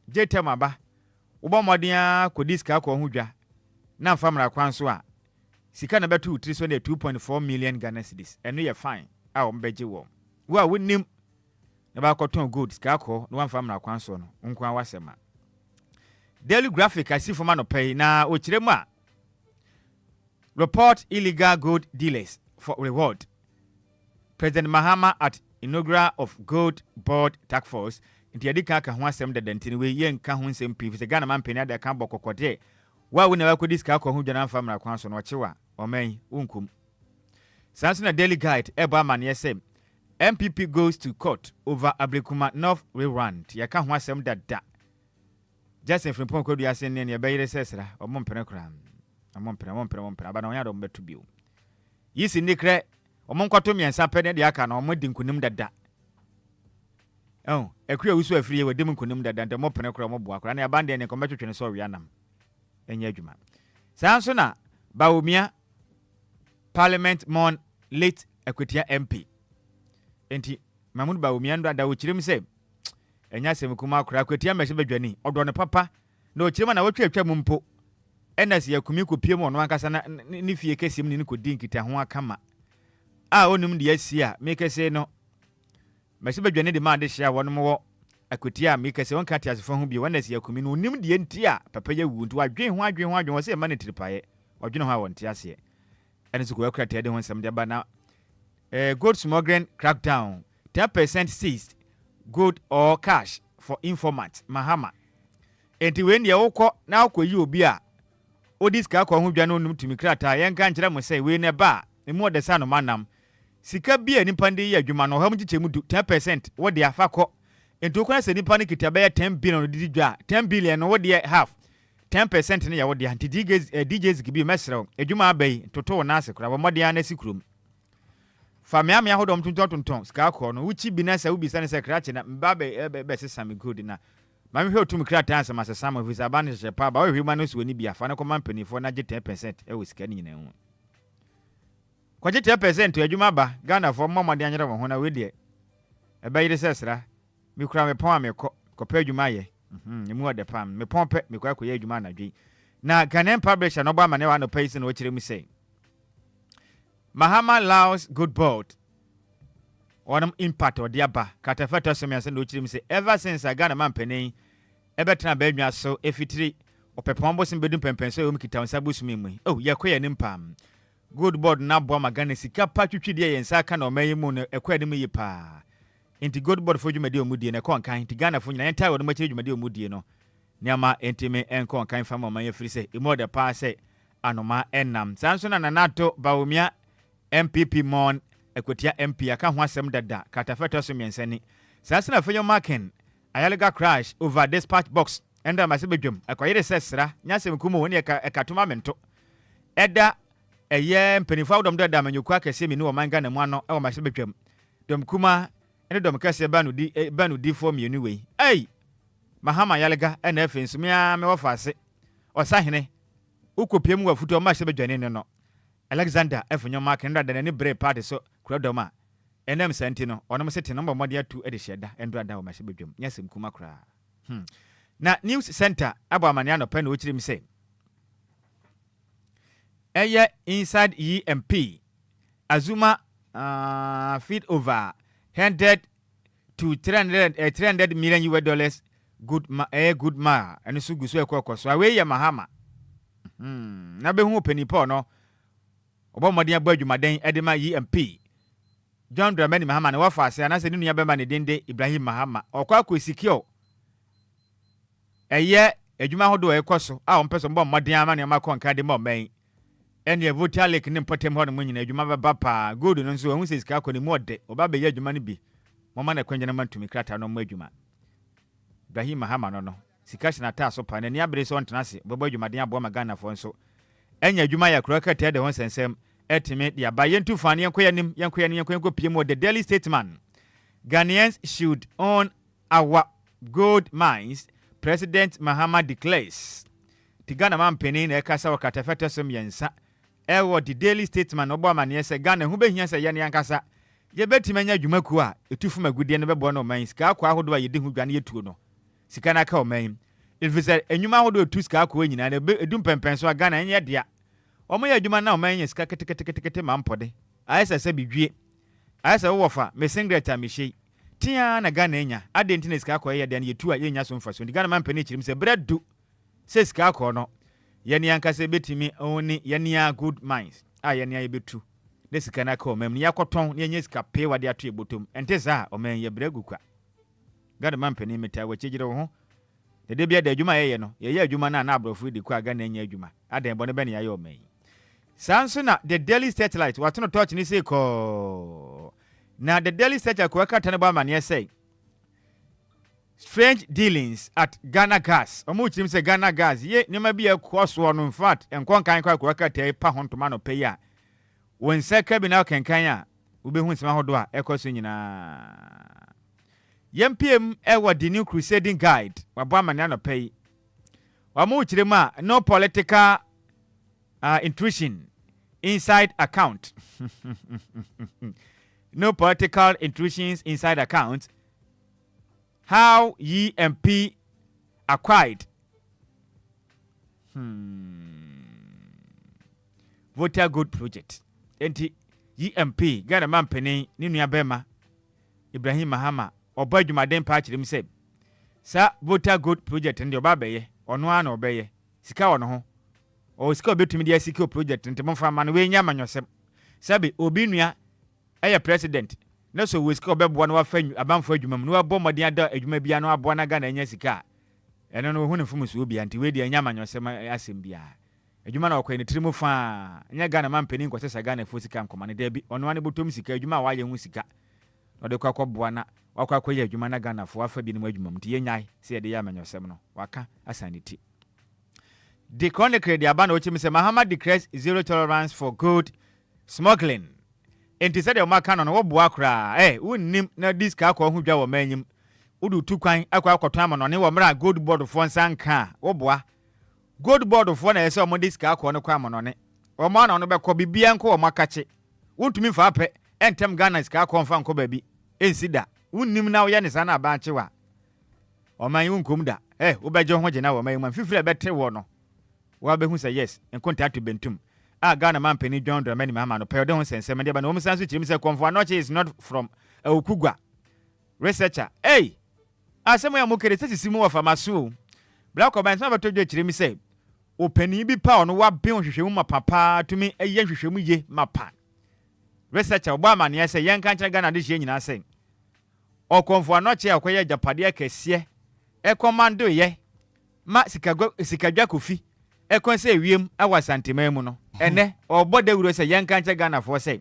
jetem aba ubo modia kodiska ko hudwa na famra kwanso a sika na betu 2.4 million Ghana cedis eno ye fine a ombeje wo wo wonim na ba koton gold ska ko no famra kwanso no nkwa wasema Daily Graphic asifoma no pay na ochiremu a report illegal gold dealers for reward. President Mahama at inaugural of Gold Board Task Force inti yadika ka ho asem dadantini we yen ka ho nsem pi se Ghana man peni da kan bokokode wa wo na wa kodiska ko ho dwana famra kwan so no chewa omen unkum sanso na Daily Guide eba amane say MPP goes to court over Ablekuma North rerun ya ka ho asem dada Justin Frimpong kodu asen ne ya bayire sesra omompene kra amompere aba na onya do mbetu bio yisi nikre omonkwato miensa pene de aka na omodi nkunim dada ekure wusu afiri ye wadem nkunim dada nde mopene kra mobo akra na abande ne kometwetwe so wianam enya adwuma sanso na Bawumia Parliament mon late Equatia MP enti Mahmoud Bawumia ndo ada wochirim se enya semkuma akra Equatia mehye badwani odo ne papa na ochirima na wotwetwa mumpo enas yakumi kopiem ono ankasa na ni fie kesim ni kodi nkita ho akama a onum de asia mekese no mase badwane de ma de hia wonom wo akotia mekese won kati asefo ho bi wanas yakumi no onim de ntia papa ya wu nti wadwen wo se ma ne tripaye wadwene ho a wonte ase ene so ko akrata de ho nsam de ba na gold smuggling crackdown 10% seized gold or cash for informant Mahama enti wen ye wokọ na akoyi obi a odiska ko ho dwa no num tumi krata yen kan kire mo sei we ne ba emu de sa no manam sika bia nipa ndi ya adwuma no ha mu chichemu 10% wo de afa ko ento kona se nipa ne kitabe ya 10 billion didi dwa 10 billion no wo de half 10% ne ya wo de anti DJs gibi mesrew adwuma abai toto na ase kura wo mode ana sikurum famia me ahodom tonton sika ko no wuchi bi na sa ubi sa ne se krache na mba be sesame good na mami hwe otum krata ansa masesama visa bane shepa ba we hwema no so ni bia fa ne koma mpanifo na je 10% e wo sika ni nyina hu kwa je 10% adwuma ba Ghana fo mmamode anyere wo ho na we de e ba yire sesra mi kura me pon ameko kopa adwuma ye emu ode pam me pon pe me kwa koye adwuma na dwi na Ghanaian publisher no ba mane wa no pay no kire mu say Mahama Laos good board onam impact odi aba katafata so me ase no kire mu say ever since Ghana man panin ebetena badwa so efitiri opepombo simbedum pempenso e omkita onsabu sumemu yekoye ne mpam good board na bo magana sika pa twitwide ye nsa aka na omayi mu no ekwade mu yipa inti good board fo dwumade omudie ne konkan inti Ghana fo nyina enta wo no makire dwumade omudie no niama entime enkonkan fama omayi firi se imode pa se anoma enam sanso na nanato Bawumia MPP mon Equatia MP aka ho asem dada katafeta so miensani sanso na fanyo marken ayalega crash over dispatch box enda masebedwam akoyere sesra nyasem kumo woni ekatoma mento eda eye mpenifo awdom dada manyoku akese mi ni o manga na mu ano e o masebedwam dom kuma ene dom kase banu di for me anyway Mahama ayalega ena afensu me wofase osahene ukopiem wafuto masebedwane no Alexander efunyo mark nda dana ni bre party so krodoma enem sentino onom sete number mode atu e de hyeda endo ada o ma hye bedwam nyasem kuma kra na news center abo amane anopa na ochirim say eye inside EMP Azuma feed over 100 to 300 million US dollars good ma eno so guso ekokoso awe ye mahama na be hu penipo no obo modern agba adwumaden edema EMP John Dramani Mahama na wafa ase anase ne nua bema ne dende Ibrahim Mahama okwa akosikio eye adwuma hodo ekoso a ompeso mbo modern ama ne makonka de mo men ene voter lake ne potem ho no nyina adwuma baba pa gold no nso hu sesika akoni mo de oba be ye adwuma ne bi mama na kwanya na mantumi krata no mo adwuma Ibrahim Mahama no sika hye na ta so pa na ni abere so ntena se baba adwumaden abo magana fo nso enya adwuma ya kro kata de ho sensem etime dia ba yentu fane yenko piem the Daily Statesman. Ghanaians should own our gold mines, President Mahama declares. Tigana mampeni na ekasa wakatafeta som yensa ewo the Daily Statesman obo mane se Ghana hu behia se yene yankasa ye betime nya dwumaku a etufu magudie ne bebo no man sika akwa ahodo a yedi hu dwane yetuo no sika na ka o man ilfise enwuma ahodo etu sika akwa nyina na edum pempen so Ghana enye dia omo ya adwuma na o man sika ketekete mampode ayesa se bidwie ayesa wofa mesengreta mehye tia na Ghana enya adenti na sika akwa ye dia na yetu a yenya so mfaso ndi Ghana mampeni chirim se bredu se sika akwa no yene yankasa betimi oni yene good minds a yene ya betu ne sika na ka o man ni yakoton ne yenya sika pe wade ato ebotom ente za o man ye bregu kwa Ghana mampeni meta wa chegire wo ho de bia da adwuma ye no ye adwuma na abrofo di kwa Ghana enya adwuma adan bo ne be ne ya o man sanso na the Daily Satellite watono touch ni say ko na the Daily Satellite ko akata ne ba mane say strange dealings at Ghana Gas omo chirim say Ghana Gas ye ne ma bia koso no in fact enkonkan kwa ko akata pa hontoma no pay a won seka bi na kenkan a ubehu nsema hodo a ekoso nyina YMPM ewa the new crusading guide wabo amane no pay omo chirim a no political intrusion inside account. No political intrusions inside account. How YMP acquired voter good project. Enti YMP Ghana mampeni ni nua bema Ibrahim Mahama oba adwumaden pa kyerem se sa voter good project ndi oba beye ono ana obeye sika ono ho o sika obetumi dia sika project ntemo fa ma no we nya manyosem sabe obi nua eye president na so we sika obebo na wafa abanfo adwuma mu no abo modin ada adwuma bia no abo na Ghana nya sika eno no hu ne fumu so obi anti we dia nya manyosem asem bia adwuma na okwa ne trimu fa nya Ghana mampeni nkwose Ghana fo sika nkoma ne da bi ono ane botom sika adwuma wa ye hu sika no de kwakọ boa na wakọ ye adwuma na Ghana fo afa bi ne adwuma mu ti ye nyai se de ya manyosem no waka asaniti. The Chronicle the Abana Ochimse Mahama declares zero tolerance for gold smuggling. Enti said the Makano no boa kra unnim na this ka ko hu dwa wo manyim udu tukwan akwa akoto no ne wo mra gold board fo nsanka wo boa gold board fo na ese o mo this ka ko no kwa mo no ne o ma na no be ko bibia nko o makache untumi fa pe entem Ghana ska ko mfa nko ba bi ensida unnim na wo ye ne sa na ba nchewa o man unkom da wo beje ho je na wo man fifire bete wo no wa be hu say yes enkonta to bentum Ghana mampeni John Dramani Mahama no pay de ho sensem de ba no omsanso chirim say konfo anoche is not from Okugwa researcher asemo ya mokere sesimu wa famaso black oban so batojo chirim say opani bi pa ono wa be hwehwemu mapapa tumi eye hwehwemu ye mapa researcher ogba mane ya say yenka nkyere Ghana de hye nyina say okonfo anoche akoye japade akese ekomando ye ma sikagwa kofi ekonse ewiem awa santima mu no ene oboda wuro se yenka nche Ghana fo se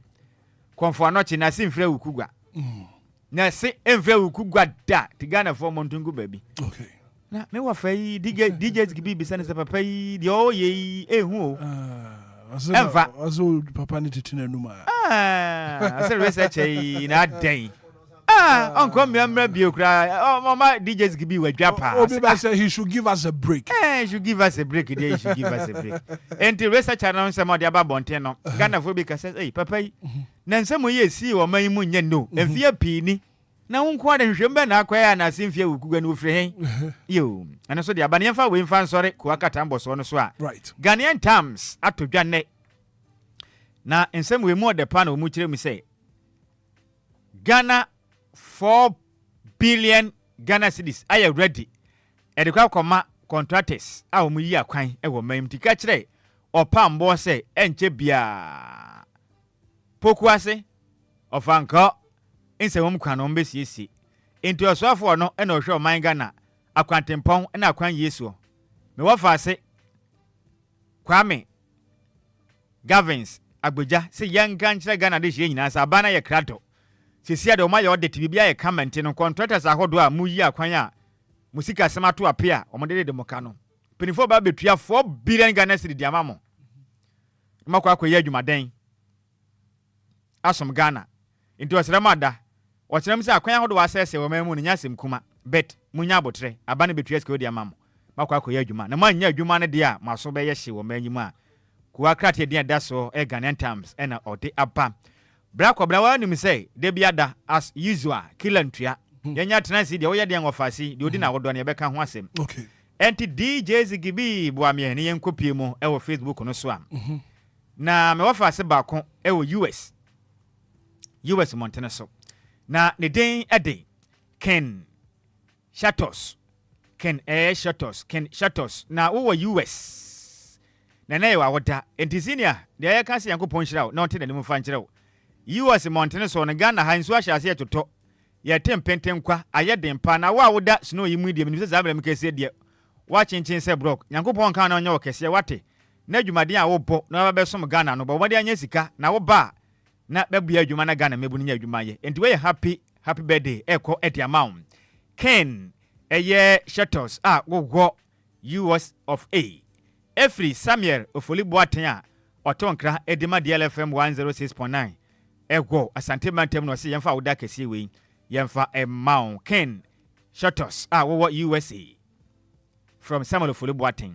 konfo anochi na simfre ukugwa na se emfre ukugwa da ti Ghana fo montungu baby okay na me wa fai DJs gibi bi sane se papa yi de o ye ehu o enfa azo papa ni titina numa ase research yi na den Uncle Member Biocra, Mama DJs give you a japa. Obi said he should give us a break. He should give us a break. He should give us a break. And the research announced some of the Bonteno. Ghana Phobica says, hey, Papa, Nansamo ye see or my moon no, and fear peony. Now, quite a remember now, and I seem fear with free. You, and also the Abaniafa win fan sorry, Kuakatambo on swa. Right. Ghanaian terms at to Janet. Now, in some way more the panel, much me say. Ghana 4 billion Ghana cedis. Are you ready? And the crowd contractors. Our muya quine, a woman to catch day. Or Pam Bosse, and Chebia Pokwase of Anchor in some canon BCC. Into a soft for no and no show my Ghana. A quantum pong and a quan yesu. Me what I say Kwame Gavins Abuja say young country Ghana this year as a banner crato. Sisi ade omaye ode tibibia ye comment no contractors ahodo a muyi akwanya musika semato apia omode de moka no penifo ba betua 4 billion Ghana cedi di amamo makwa akoye adwumaden asom Ghana into osramada okyerem se akwanya ahodo asese wo mamu nya sem kuma bet munya abotre abane betua sika odi amamo makwa akoye adwuma na manya adwuma ne de a maso be ye hye wo manyim a kuwa krate de daso e Ghanaian terms ena ode aba Black or Blawa ni say, Debiada as usual, killantia. Yanya tenancy, the Oya Dian of Fassi, the Udina would on Rebecca Wassem. Okay. Anti DJs Gibi, Boamia, and Yan Copimo, our Facebook on a swam. Na me wafa se bakon e wo US Montana so. Na the day a day Ken Shatos. Ken Shatos. Na wo US. Na na wa woda. Entizinia, the air can see Uncle Ponchra, not in the Mufanchero. US Montana so na Ghana ha nso ahya se toto ye tempenten kwa ayede mpa na wa woda snow yi medium ni se zabra mkese de wa chinchin se block Nyankopon kan na onye okese wate na adwumaden a wo bo na ba besom Ghana no bo wode anya sika na wo ba na babua adwuma na Ghana mebu nya adwuma ye enti we happy birthday eko etiamount Ken eye shuttles wo US of A every Samuel ofoli boaten a otonkra edima DLFM 106.9 Ego asante mantem no se yemfa woda kese we yemfa mount Ken shuttles wo USA from Samuel Folibuating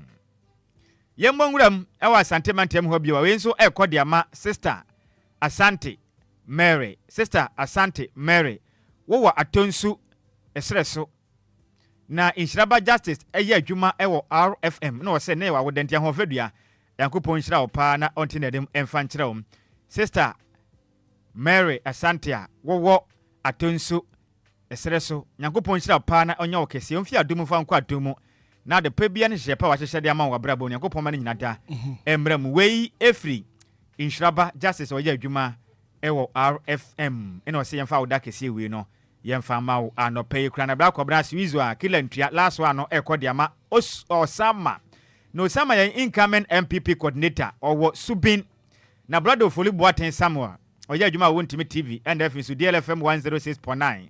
yemmongram ewa asante mantem ho bia we nso ekode ama sister Asante Mary wo atonsu esreso na inshiraba justice eye adwuma ewo RFM no se ne wa wodantia ho fadua Yankopon nshira opa na ontinedem emfa nkyerɛw sister Mary Asantia wo atonsu esreso Yankopon nshira opa na onya okese omfi adum fa nkwa adum na de pebia ne hyepa wa hyehye de ama wa brabo Yankopon ma ne nyina da emram wei efri inshiraba justice oye adwuma ewo RFM eno se yemfa woda kese we no yemfa ma wo anope kura na bra kobra siwizo a kilantua last one no ekode ama osama no sama ya incoming MPP coordinator owo subin na brother ofoli boaten Samuel oye adwuma wo ntimi TV and FM so DLFM 106.9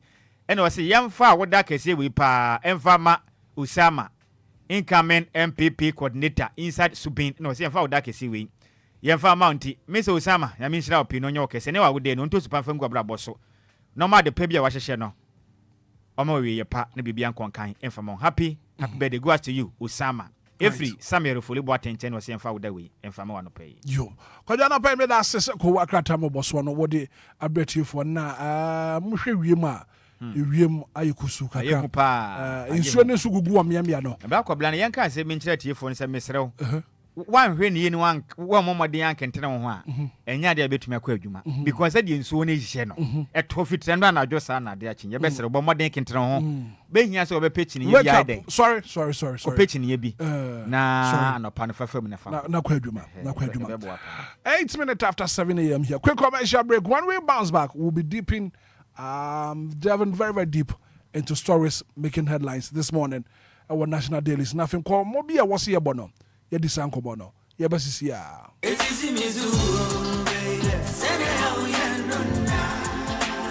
eno wase yemfa woda kese we pa emfa ma Usama incoming MPP coordinator inside subin no wase yemfa woda kese we yemfa mounti Mr. Usama ya minshira opino nyo kese ne wa wode no nto supa fangu abra boso no ma de pebia wa hyehye no omo we yepa na bibia nkonkan emfa mo happy birthday goes to you Usama every Samuel Folibo attention was yemfa woda we emfa mo no pay yo kwaja na pay me da sese ko wakrata mo boso no wode abreti for na muhwe wiem a ewiem ayekusu kaka insuo ne su gugu amia no ba kwabla na yenka se minkyira tiefo ne se mesrew wan hwe ne yeni wan momode yankentene ho a enya de betumi akwa adwuma because de nsuo ne hye no eto fitrendo na adwo sa na de akye ye besere bo modern kentene ho behia se obepeki ne ye bi ade sorry opeki ne ye bi na no pa no fafam na fa na kwa adwuma 8 minutes after 7 a.m. here quick commercial break. When we bounce back we'll be delving very very deep into stories making headlines this morning our national dailies nothing called mobia was here bono ye disanko bono ye basisi ya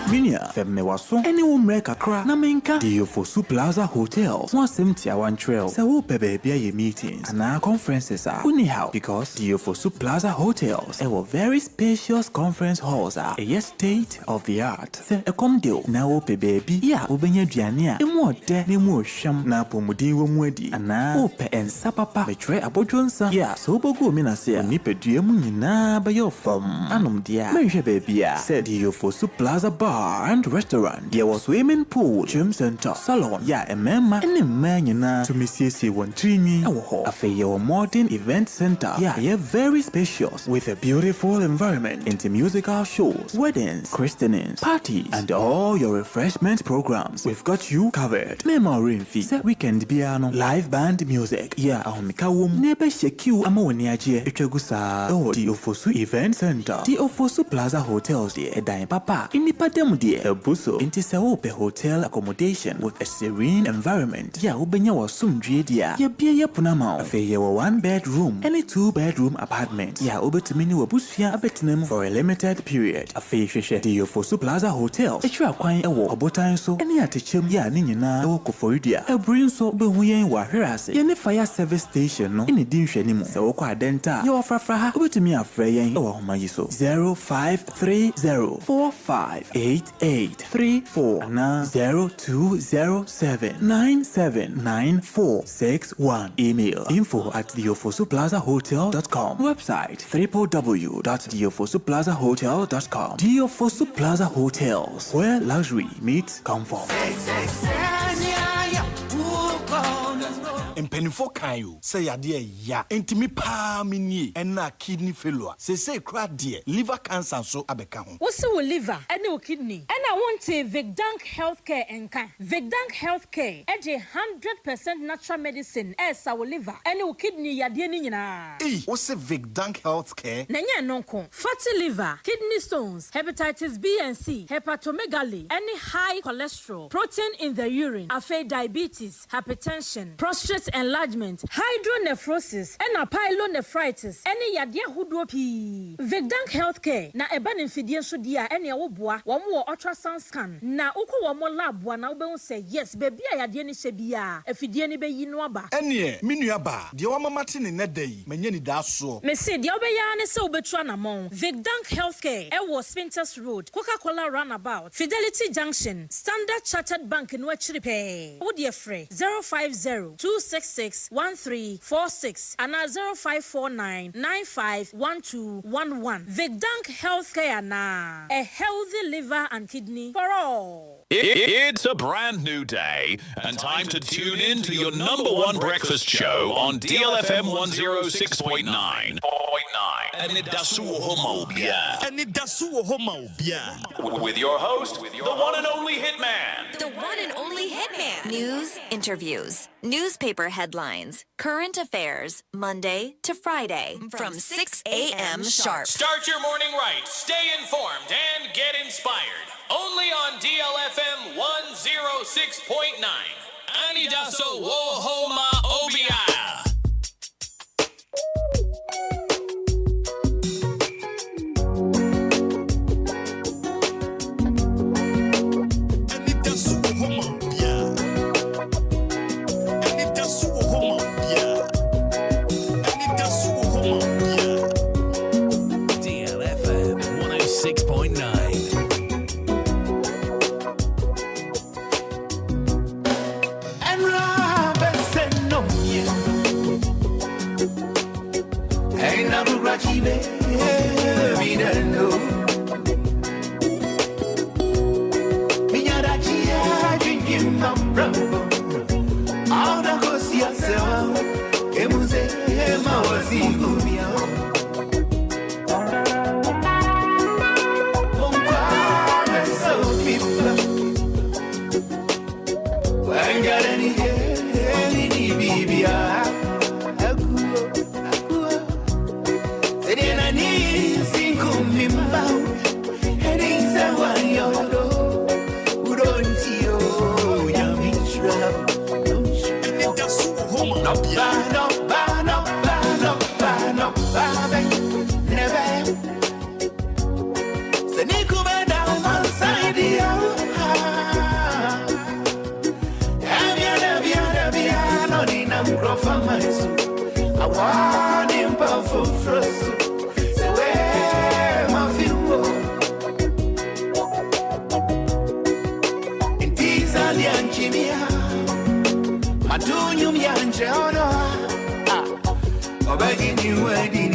Minia, Femmewaso, any umre kakra, Namenka, Diofosu Plaza Hotels, one Simtia one trail, Sawo Bebe Bia meetings, and our conferences are anyhow because Diofosu Plaza Hotels, a very spacious conference halls are a state of the art. Se a comdo, now baby, ya, Ubenya Diania, a more de, Nemo Sham, Napomudi Womwedi, and now Ope and Sapapa, betray Abojonsa, ya, so Bogo Minasia, Nipe Diamunina, by your firm, Anum dia, Measure baby, said Diofosu Plaza Bar and Restaurant. There was swimming pool, gym center, salon, ya, a memma, and a man, to Mrs. 13 a fair modern event center. Yeah, very spacious with a beautiful environment into musical shows, weddings, christenings, parties, and all your refreshment programs. We've got you covered. Memory fee, weekend piano, live band music. Yeah, Mikawum, Nebe Sheku, Amoniaje, Echegusa, oh, the Ofosu Event Center, the Ofosu Plaza Hotels, the Edain Papa, in the Padem, the Buso, into Saope Hotel accommodation with a serene environment. Yeah, Ubenya was soon dia. Yeah, be a punama, a fair 1-bedroom, any 2-bedroom apartment. Yeah, over to mini wabusia a betnum for a limited period. A fair share, the Ofosu Plaza Hotel. A trap quine a walk, a botan so, any attention, ya nina, a walk for idia. A brin so, but we ain't what herase. Any fire service station, no, any dish anymore. So, denta, your fraha, over to me a frey, oh, my so 0530458834 na 0207979461. Email info@diofosuplazahotel.com. Website www.diofosuplazahotel.com. Diofosu Plaza Hotels, where luxury meets comfort. Mpenifo kan yo say yade ya entimi pa mini na kidney failure say kra de liver cancer so abeka ho wo se wo liver ene wo kidney ena wonte Vigdank Healthcare enka Vigdank Healthcare eje 100% natural medicine esa wo liver ene wo kidney yade ni nyina wo se Vigdank Healthcare na nya nonko fatty liver, kidney stones, hepatitis B and C, hepatomegaly, any high cholesterol, protein in the urine, diabetes, hypertension, prostate enlargement, hydronephrosis, and pyelonephritis, any yadia hudo p. Vigdank Healthcare, na eban infidian sudia, any awobwa, one more ultrasound scan, na uko one more lab, one album say yes, baby, I yadiani sebia, if you diani be yinwaba. Any, minuaba, the Wama Martin in that day, Anidaso. Messi, the Obia so betrana mon. Vigdank Healthcare, Ewo Spinters Road, Coca-Cola Runabout, Fidelity Junction, Standard Chartered Bank in Wechiripe. Would you free 050-266-1346 and 0549-951211. Vigdank Healthcare na a healthy liver and kidney for all. It's a brand new day and time to tune in to your number one breakfast show on DLFM 106.9. Anidaso Wɔhɔ. Anidaso Wɔhɔ. With your host, the one and only Hitman. The one and only Hitman. News, interviews, newspaper headlines, current affairs, Monday to Friday from 6 a.m. sharp. Start your morning right, stay informed, and get inspired. Only on DLFM 106.9. Anidaso Wɔhɔ Obia. DLFM 106.9. Chimia, Matunyum Yanjano, Obagin you and in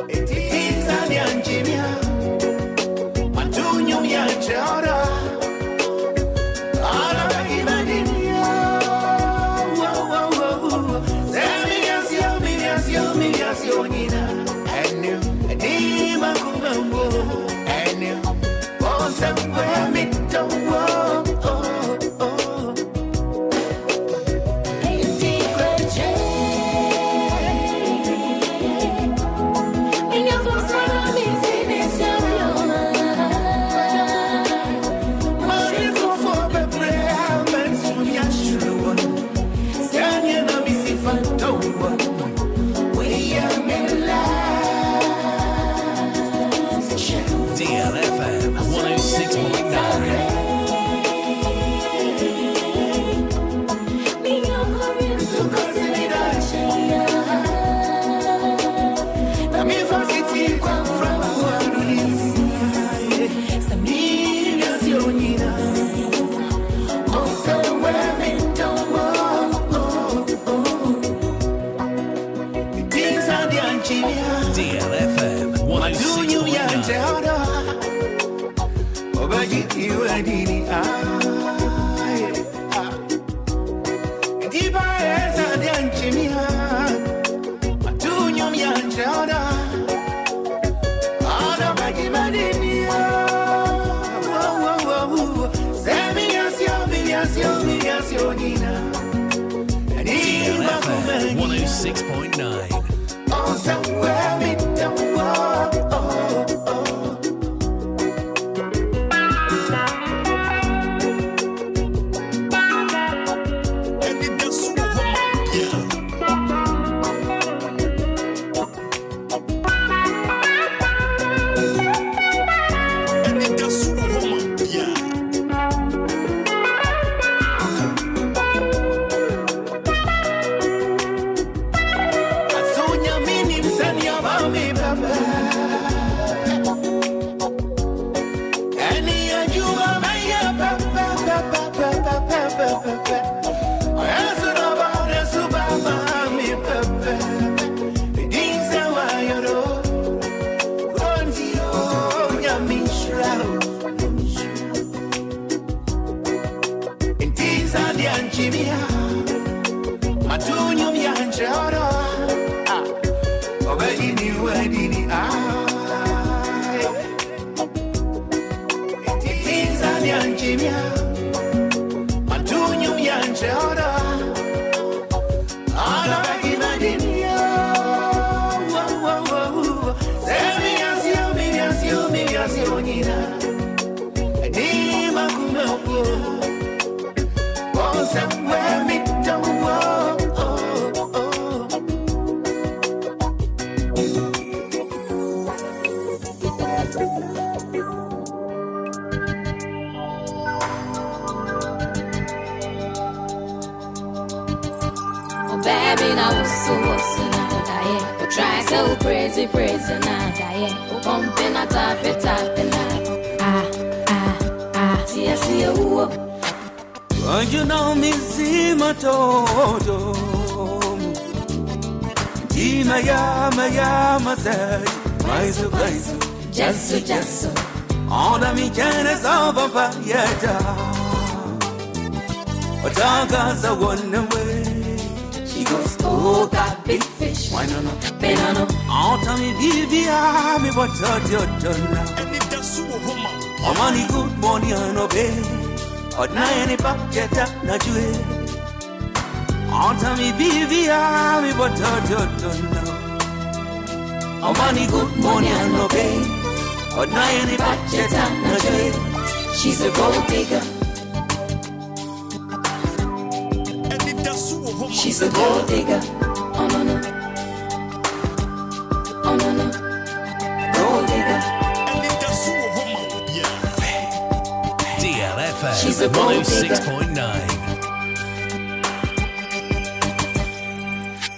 it is an Yanjimia, Matunyum Yanjano, somewhere me don't walk. DLFM 106.9. DLFM 106.9. You and Dini, deep eyes and young Jimmy, a two young Jana, all of my Gimadini, and DLFM 106.9. Oh, somewhere we don't walk. You know me, see my toto. Maya, my surprise. Just. All the me can is over, Payeta. But I got a one away. She goes, oh, that big fish. Why not? Benano. All time me, baby, I'm what you're done now. And it does so home. Money, good morning, and obey. Or nine bucket up, not you. All time me, baby, I'm what you're done now. Or money, good morning, and obey. Or nine bucket up, not you. She's a gold digger. She's a gold digger. Oh no no. Oh no no. Gold digger. DLFM She's a gold digger. 106.9.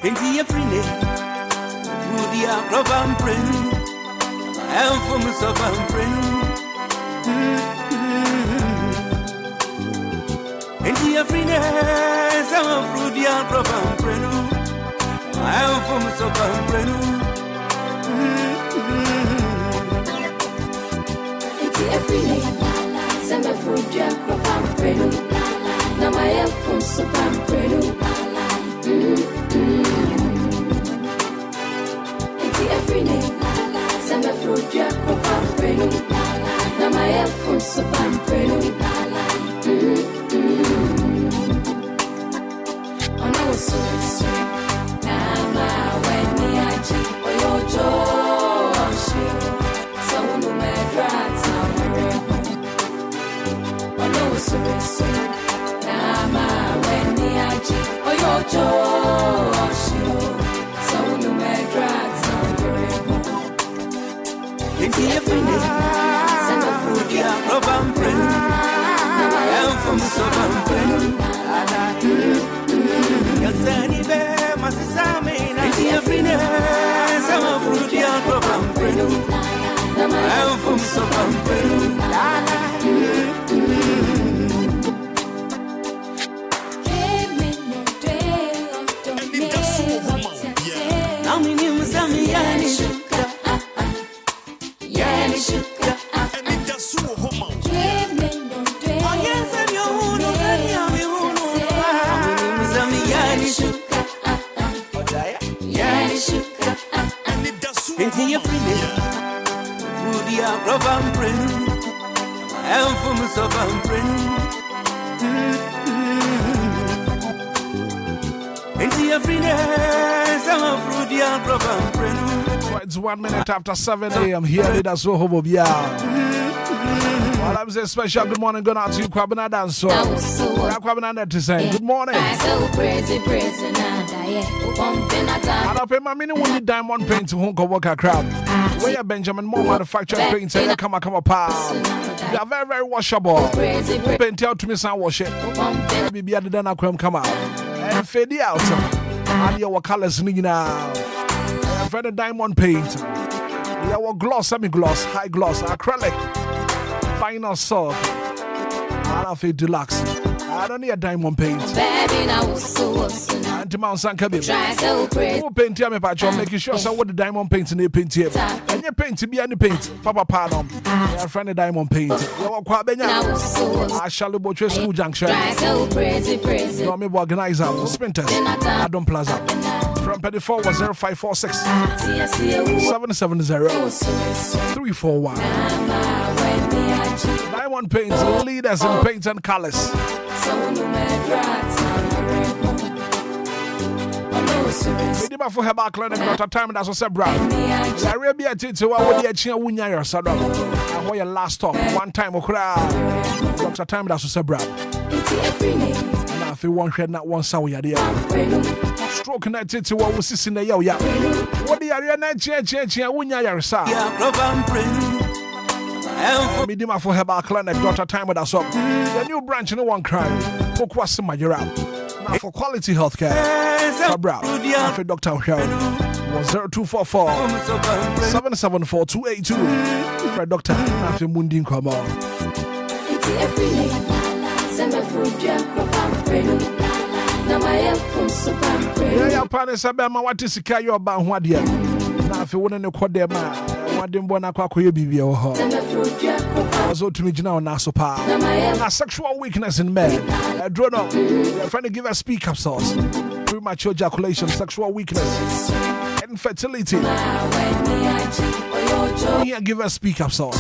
Pinky a free name. Rudy a grub and print. I'm from Southern print. Enti Afrines, I'm a fruitian program prenu. I am from Sopan prenu. Enti Afrines, I'm a fruitian program prenu. Now I am from Sopan prenu. Enti Afrines, I'm a fruitian program prenu. Now I am from Sopan prenu. So Nama when the achi or your Josh, so no matter oh no, so Nama when the achi or your Josh, so no matter it's here for me. Send a food, yeah, Robin Prin. Now I am from Southern Prin. Yazani be masisame na siafine sama fruity and program prenu I'm from Sopan prenu now me name Sami yani shuka yani shuka Anidaso Wɔhɔ oh yes I'm your own Yani shuka, yani shuka, enti Afrine, Rudia Robin Prin, I'm from Sopan Prin, enti Afrine, some of Rudia Robin Prin. It's 1 minute after 7 a.m. here. Anidaso Wɔhɔ. Well, I'm saying special good morning going out to you, Kwabena Danso. Kwabena Netizen. Good morning. I don't pay my minute when the diamond paint to Honka Walker crowd. Where Benjamin Moore manufactured paints and come up. They are very, very washable. Paint out to me, some wash it. Maybe I didn't come out. And fade out. And your colors now. For the diamond paint. Your gloss, semi gloss, high gloss, acrylic. Final salt. I don't feel deluxe. I don't need a diamond paint. Baby, now so Anti-Mount Sankabi. Who paint here, making sure so what the diamond paint in the paint here. And you paint to be any paint. Papa Pardon. Your friend of diamond paint. You're quite big. I shall go to school junction. You me organizer. Sprinters. Adam Plaza. From Petty 4 was 0546 770 341. Diamond paints, leaders in paints and colors. Mediba for Herbal Clinic, Dr. Time that's a brown. The Arabia teacher, what would you achieve when you're Saddam? And where your last stop, one time, Dr. Time that's a brown. And I feel one head, not one sour idea. Stroke connected to what was in the yo. What the Ariana change when you're Sa? Mediba for Herbal Clinic, Dr. Time with us up. The new branch in one crime. Book was in my year out. Now for quality healthcare. Cabral, for Dr. Hell. 0244 774 282. For Dr. Nafi Mundin Kwamo. Yeah, Panis Abama, what is the Kayo about what year? Now, if you want to quad them, I didn't want to quack your baby or her. I was to me now, Nasopa. A sexual weakness in men. I draw up. You're trying to give us speak up sauce. Premature ejaculation, sexual weakness, infertility. Here, give us speak up sauce.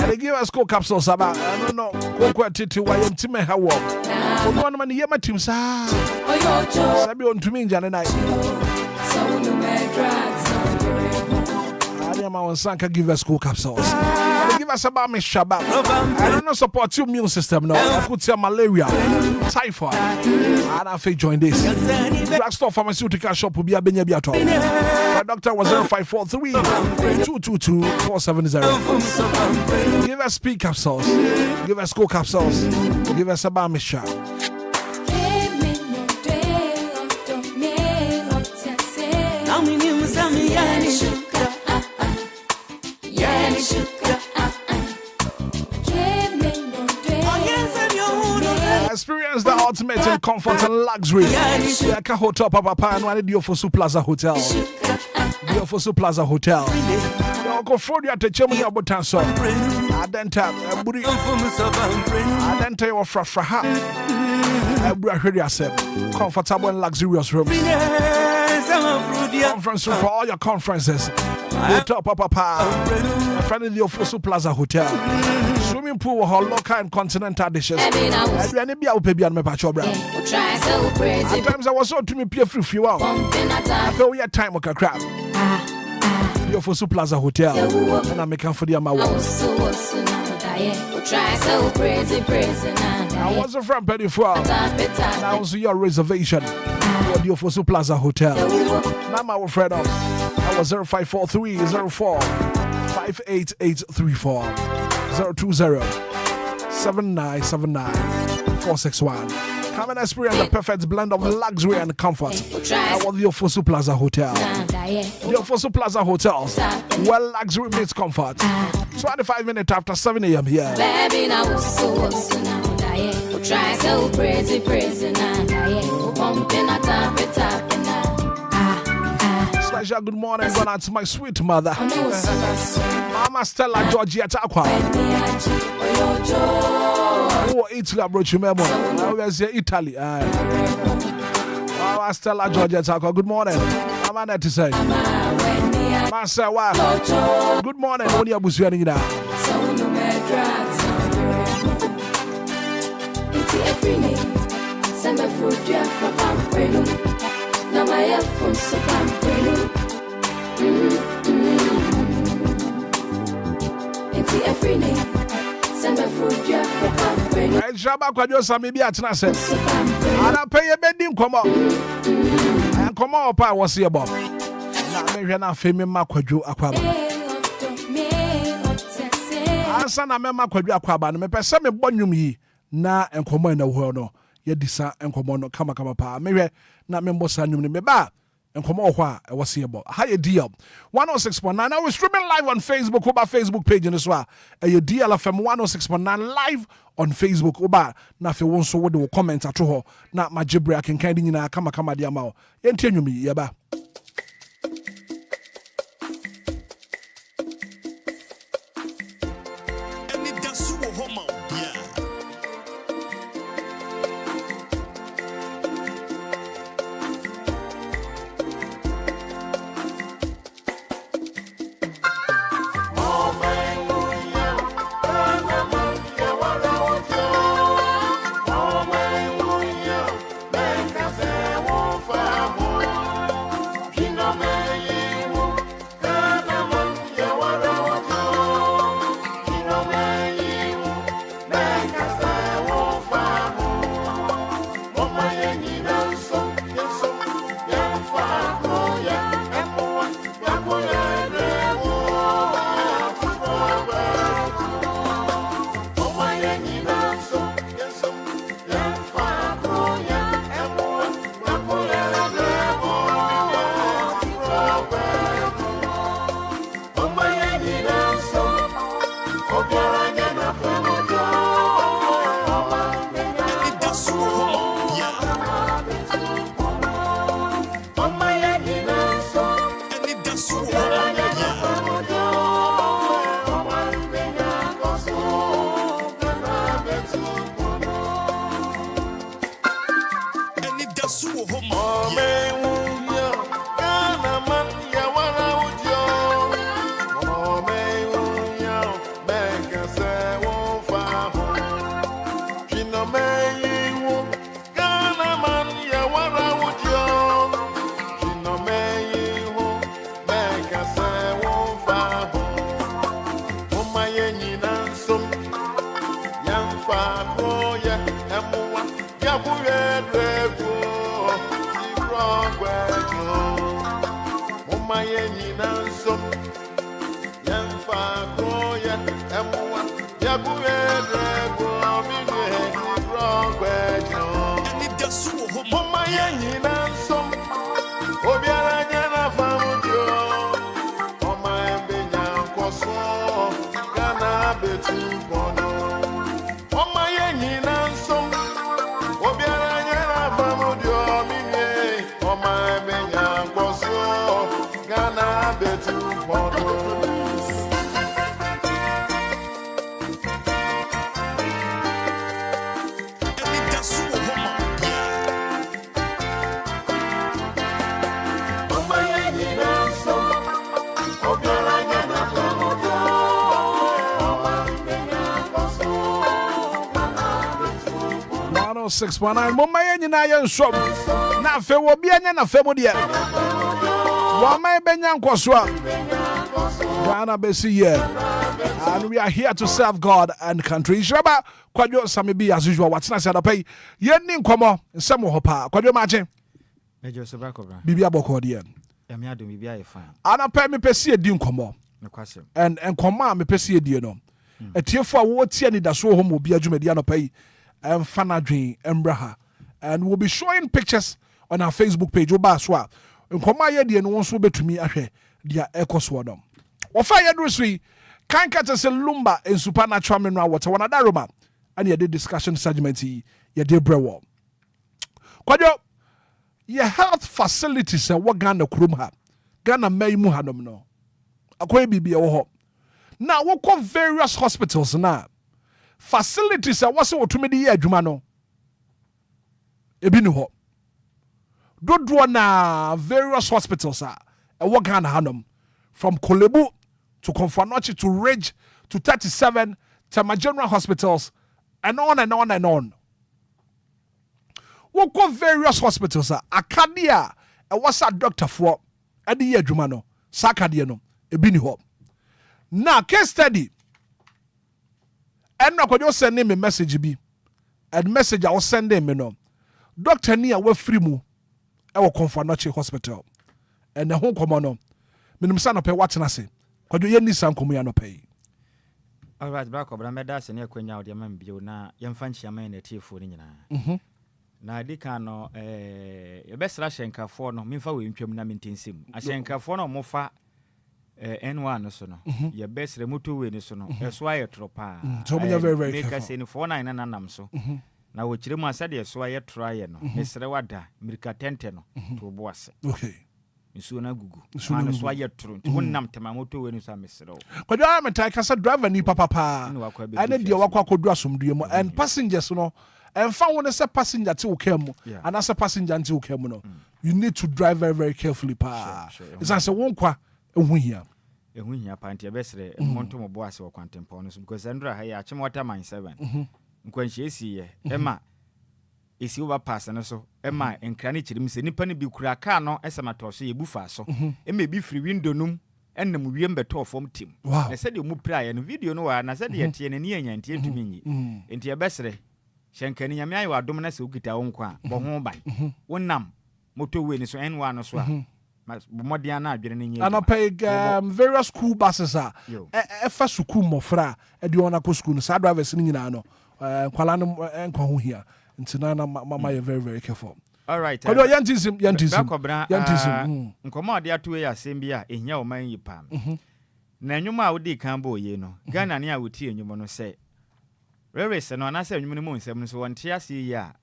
They give us coke up sauce about, I don't know, cocoa titty, why I'm Timmy Howard. One man, yeah, my team, sir. Sabi on to me, Jan and I. I Sanka give us coke up sauce. Give us about me Shabbat. I don't know support your immune system now. I could say malaria, typhoid. I don't feel join this. Drugstore pharmaceutical shop will be a Benyabiato. My doctor was 0543 222 470. Give us speak up sauce. Give us coke up sauce. Give us about me Shabbat. ultimate in comfort and luxury. Yaka Hotel Papa and one Diofosu Plaza Hotel. Diofosu Plaza Hotel. Go for you at the Germany Abotanso. Adenta, Buri. Adenta, your Fraha. Comfortable and luxurious rooms. Conference room for all your conferences. Hotel Papa. Friend of the Diofosu Plaza Hotel. Swimming pool, local and continental dishes. At times I was so to me peer free few hours. I feel we had time with a crowd. Diofosu Plaza Hotel. And I'm making for the Amawa. I was a friend Penny for now was your reservation for Diofosu Plaza Hotel. Now my friend up. I was 0543 04 58834 020 7979 461. Come and experience the perfect blend of luxury and comfort at the Diofosu Plaza Hotel. Diofosu Plaza Hotels, where luxury meets comfort. 25 minutes after 7 a.m. here. Baby, now try so crazy now. Special good morning going out to my sweet mother, Mama Stella Georgietta Aqua. Oh, Italy, approach you, Memo. Now we say Italy. Mama Stella Georgietta Aqua. Good morning. Mama net to say. Master, wow. Good morning. What are you doing now? Jaba kwa josa mibi atina se. Ana peye bedim komo. And komo opa wasi ebo. Na me na femi ma kwadwo akwaba. Asa na me ma kwadwo akwaba no me pese me bonnwum yi na enkomo na wo no. Ye disa enkomo no kama pa. Me na me mbosa nwum ne me ba. And come on, what's here about? Hi, deal 106.9. Now we're streaming live on Facebook. Over Facebook page in this way. DLFM 106.9 live on Facebook. Over now, if you want so, what do comment at all? Not my jibra can kind in a kama diamao. Yen me, yaba. Anidaso Wɔhɔ, yeah. Obiara Mano 619 Mama nyina ye nsom na fe wo bia nya na fe mo de wa mai benya nkoso a Ghana besi here and we are here to serve God and country. Shaba kwadwo samebi as usual watena se adapai ye ni nkomo nsem ho pa kwadwo ma agen Major Sobrakobra bibia boko de Yami ado bibia e fine anapai me pesi edi nkomo nokwasem and nkomo a me pesi edi no etiefo a wo tie Anidaso Wɔhɔ obi adwumadi anapai Fana Dream Embraha, and we'll be showing pictures on our Facebook page. Obaswa, and come my idea no one so be to me. Ahe, dia echo swadom. Ofa yadusri, can't catch us a Lumba in supernatural mineral water. One other Roma, and ye did discussion segment. Ye did brew. Kwadyo, ye health facilities and what Ghana Krumha, Ghana May Muhanum no. Akwe bibi Wɔhɔ. Now, what call various hospitals now? Facilities are what's what to me the adwuma no ebi ni ho dodo na various hospitals are and what Ghana hanom from Kolebu to Konfanochi to Ridge to 37 to general hospitals and on and on and on. What call various hospitals are Akadia and what's a doctor for at the adwuma no Sakadia no ebi ni ho. Now case study. And now could you send him a message be? And message I was sending me no. Doctor Nia we free mu. I will come for Noche Hospital. And the home commono. Minimum son of pay what I say. Could you any son come no pay? All right, back over Medas and Yaquin out your man bio na young fancy man at tea for in. Na dikano a best rashenka for no minfa we impum na mintinsim. I shenka for no mofa. N1 so no your best remote way ni so no that's why tropa so we are very very make us in 49 nanam so na wo chire mu asade so aye try no mesre wada mirika tente no to boase okay nsuo na gugu man so aye tro nti wonnam tema moto we ni so mesre o kwado amenta kasa driver ni papa ane de wakwa kodu asomdue mu and passengers no and found when say passenger ti ukemu and as a passenger ti ukemu no you need to drive very very carefully pa it's as a wonkwa ehun hia panti besre monto mo boase wo kwantempo no because andra ha ya chim water mine 7 nkwanhie esi ye ema esi over pass no so ema enkra ne chirim se nipa ne bi kura car no esemato so ye bufa so ema bi free window num enam wiem beto fom tim na se de mu praye no video no wa na se de yete ne ne anyantie ntumi nyi enti besre hyenkani nyame ayi wa dom na se ukita wo nkwa bo ho ban wonnam moto we ni so N1 no so a and I pay various school buses are first school mofra and you want to school so drivers in no kwala enko here ntinana mama you very very careful. All right, yantism nkoma de ato ya asembia ehia o man yipa na enwuma a wodi kan bo ye no Ghana ne a woti enwuma no se rere se no anase enwuma no mu nsem no so wonte ase yi a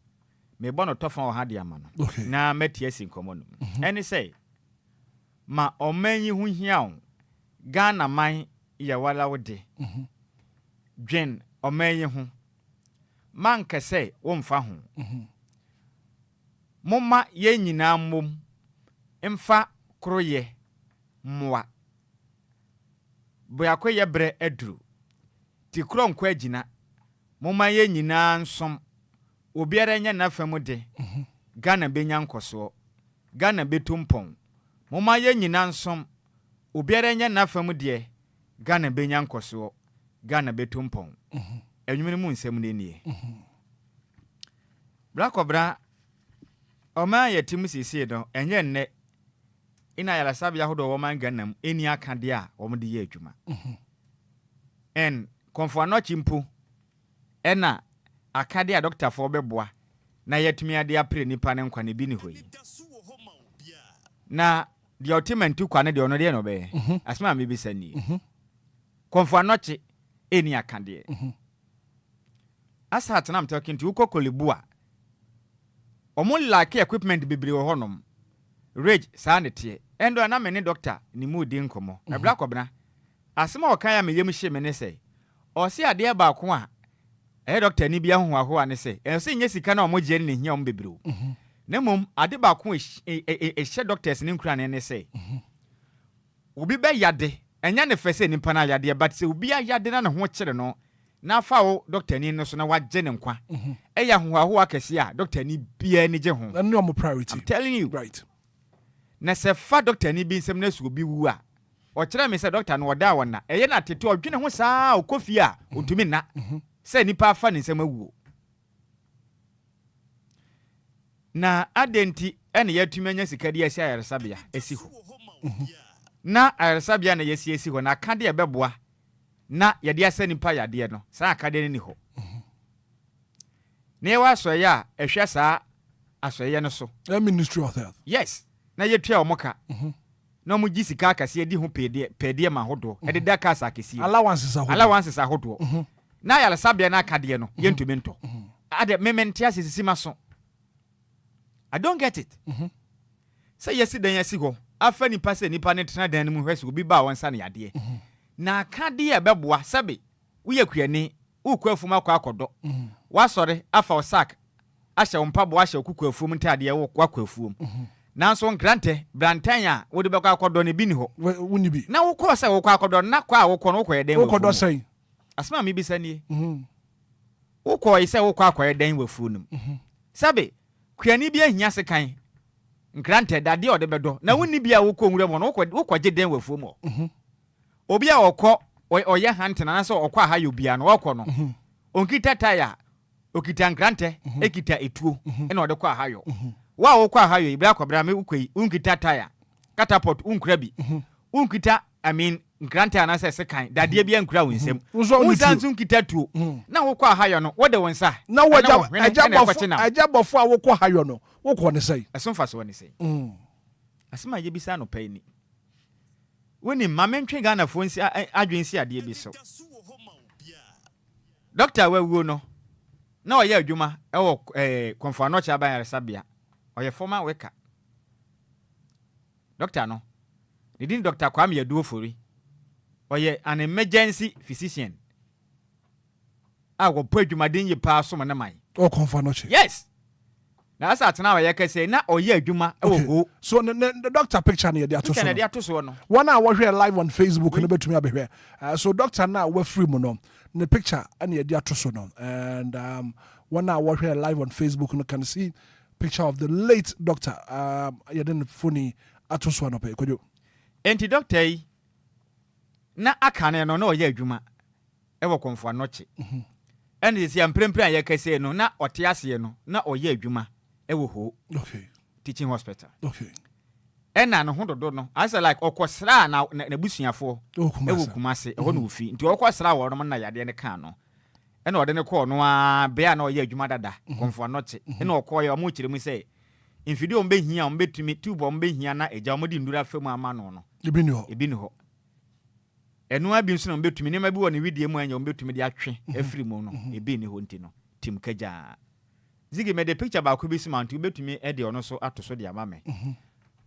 me bono tofan o ha de ama no na meti asi nkomo no eni say ma omanyi hu hiawo Ghana man ya wala wode dwen omanyi hu man kese wo mfa hu momma ye nyina mom mfa kroye mwa boyakwe ye bre aduru ti kro nkwa agina momma ye nyina nsom obiara nya na fam de Ghana benya nkoso Ghana betumpon momma ye nyina nsom obiara nya na fam de Ghana benya nkoso Ghana betumpon enwumene mu nsem ne nie Blakobra Oma ya timu sisi no enye nne ina yala sabi yahodo wo man Ghana eni akade a wo mde ye adwuma en konfano chimpu ena akade a doctor for beboa na yetumi ade apre nipa ne nkwane bi ni hoyi na the ultimate kwane de ono de no be asma me bi sani konfano chi eni akade asa atena am talking to ukokolebu a omo like equipment bibiri wo honom rage sanete endo na me ne doctor ni mu di nkomo e bra kobna asema o kan ya me yem hye me ne sei o se ade ba ko a doctor ni bia ho a ne sei e se nye sika na o mo je ne hia o mbebrew ne mom ade ba ko hye doctors ni nkura ne sei obi be yade enya ne fese ni pana yade but se obi yade na ne ho kire no na fa wo doctor ni no so na waje ne nkwa ya ho akese a doctor ni bia ni je ho and no more priority. I'm telling you right. Na se fa doctor ni bi nsem na su obi wu a o kire me se doctor no oda wona eye na tete odwene ho saa okofi a otumi na se nipa fa ne nsem awu na adenti ene yatumi anya sika dia sia ayaresabia esi ho na ayaresabia na yesi esi ho na kade ebeboa na yade asa nipa yade no saa kade ni ho ne wa soye a ehwe saa asoye no so Ministry of Health. yes na yetua omoka na mu gisika akase di ho pede ma hodo e de da kasa akese allowances ahodo na ayaresabia na kade no yentumi nto ade mementia sisi maso I don't get it. Say yes then yes go. Afa nipa se nipa ne tena dan mu hweso obi ba wonsa ne yade. Na kade e beboa sabe wo yakuani wo kwafu makwa akodo. Wa sore afa osak ahye ompabo ahye okukuafu mu ntade wo kwafu mu. Nanso nkrante brantan a wo de bekwa akodo ne bi ni ho. Woni bi. Na wo ko se wo kwa akodo na kwa wo ko no ko yeden wo. Wo kodo sai. Asma mi bi sanie. Wo ko yi se wo kwa akoyeden wafu num. Sabe kuani bia hia sekan nkrante dade o de bedo na woni bia wo ko nwura mo no wo kwaje den wafu mo obi a okọ oye hante na so okọ aha yo bia no okọ no onkita taya okita nkrante ekita etuo ena o de kọ aha yo wa wo kọ aha yo ibra kwabra me ukoi unkita taya catapult unkura bi unkita nkrante anase sekan dade bia nkura wonsem wonsanzu nkita tuo na wo kọ aha yo no wo de wonsa na wo ajabofo a wo kọ aha yo no wo kọ ne sei asomfa so ne sei asema ye bisa no pani woni mamentwe Ghana fo nsi adwensi ade bi so doctor wawu no na oye adwuma e wo konfano cha ban resabia oye former worker doctor no didn't Dr. Kwame Yaduofori oye an emergency physician wo po adwuma den ye pa so na man o konfano che yes na asa atena wa yakase na oye adwuma ho so the doctor picture na dey atoso na dey atoso no one hour we live on Facebook no betumi abehwe so doctor na we free mo no the picture na dey atoso no and one hour we live on Facebook no can see picture of the late doctor yeden funny atoso no pe kojo enti doctor yi na akane no na oye adwuma wo konfo anoche and this yamprempre an yakase no na ote ase no na oye adwuma ewo ho teaching hospital ena no hododo no I say like okosra na busuafo ewo kumase eho no ofi nti okosra wo no na yade ne kan no ena ode ne ko no a be na oye adwuma dada konfo anoche ena okoye o mo kire mu say infidi o mbe hia o mbe tumi tubo mbe hia na eja o modi ndura famu ama no no ebi ni ho enu abi nso na mbe tumi ne ma bi wo ne widie mu anya o mbe tumi de atwe afiri mu no ebi ni ho nti no tim kaja zigi me the picture ba ko bi simant u betumi e de ono so atoso de amame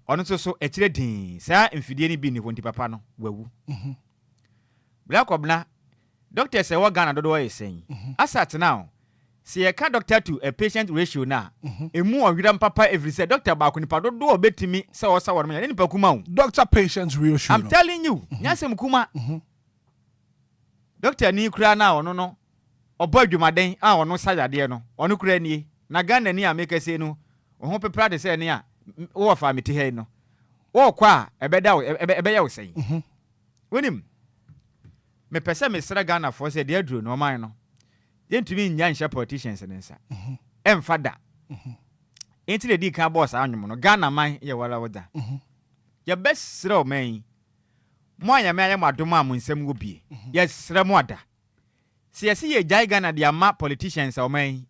ono so ekire din sa mfidie ni bi ni ho nti papa no wawu black obna doctor say wa Ghana dodo ye sen asat now see a ka doctor to a patient ratio na emu ohwira papa every say doctor ba ko nipa dodo obetumi say o sa won nipa kuma o doctor patient ratio I'm telling you nyasem kuma doctor ni kura na ono no obo adwumaden a ono sayade no ono kura nie na Ghana ni ameka se no ho pepra de se ne a wo fa meti he no wo kwa ebeda ebe ya wo sen wonim me pese me sra Ghana for se de aduro no man no yentumi nya nsha politicians ne nsa emfada enti de di ka boss anwom no Ghana man ye wala woda ya best sra o man mo anya me anya madom am nsem go bie ya sra mo ada se yesi ye jai Ghana de ama politicians o man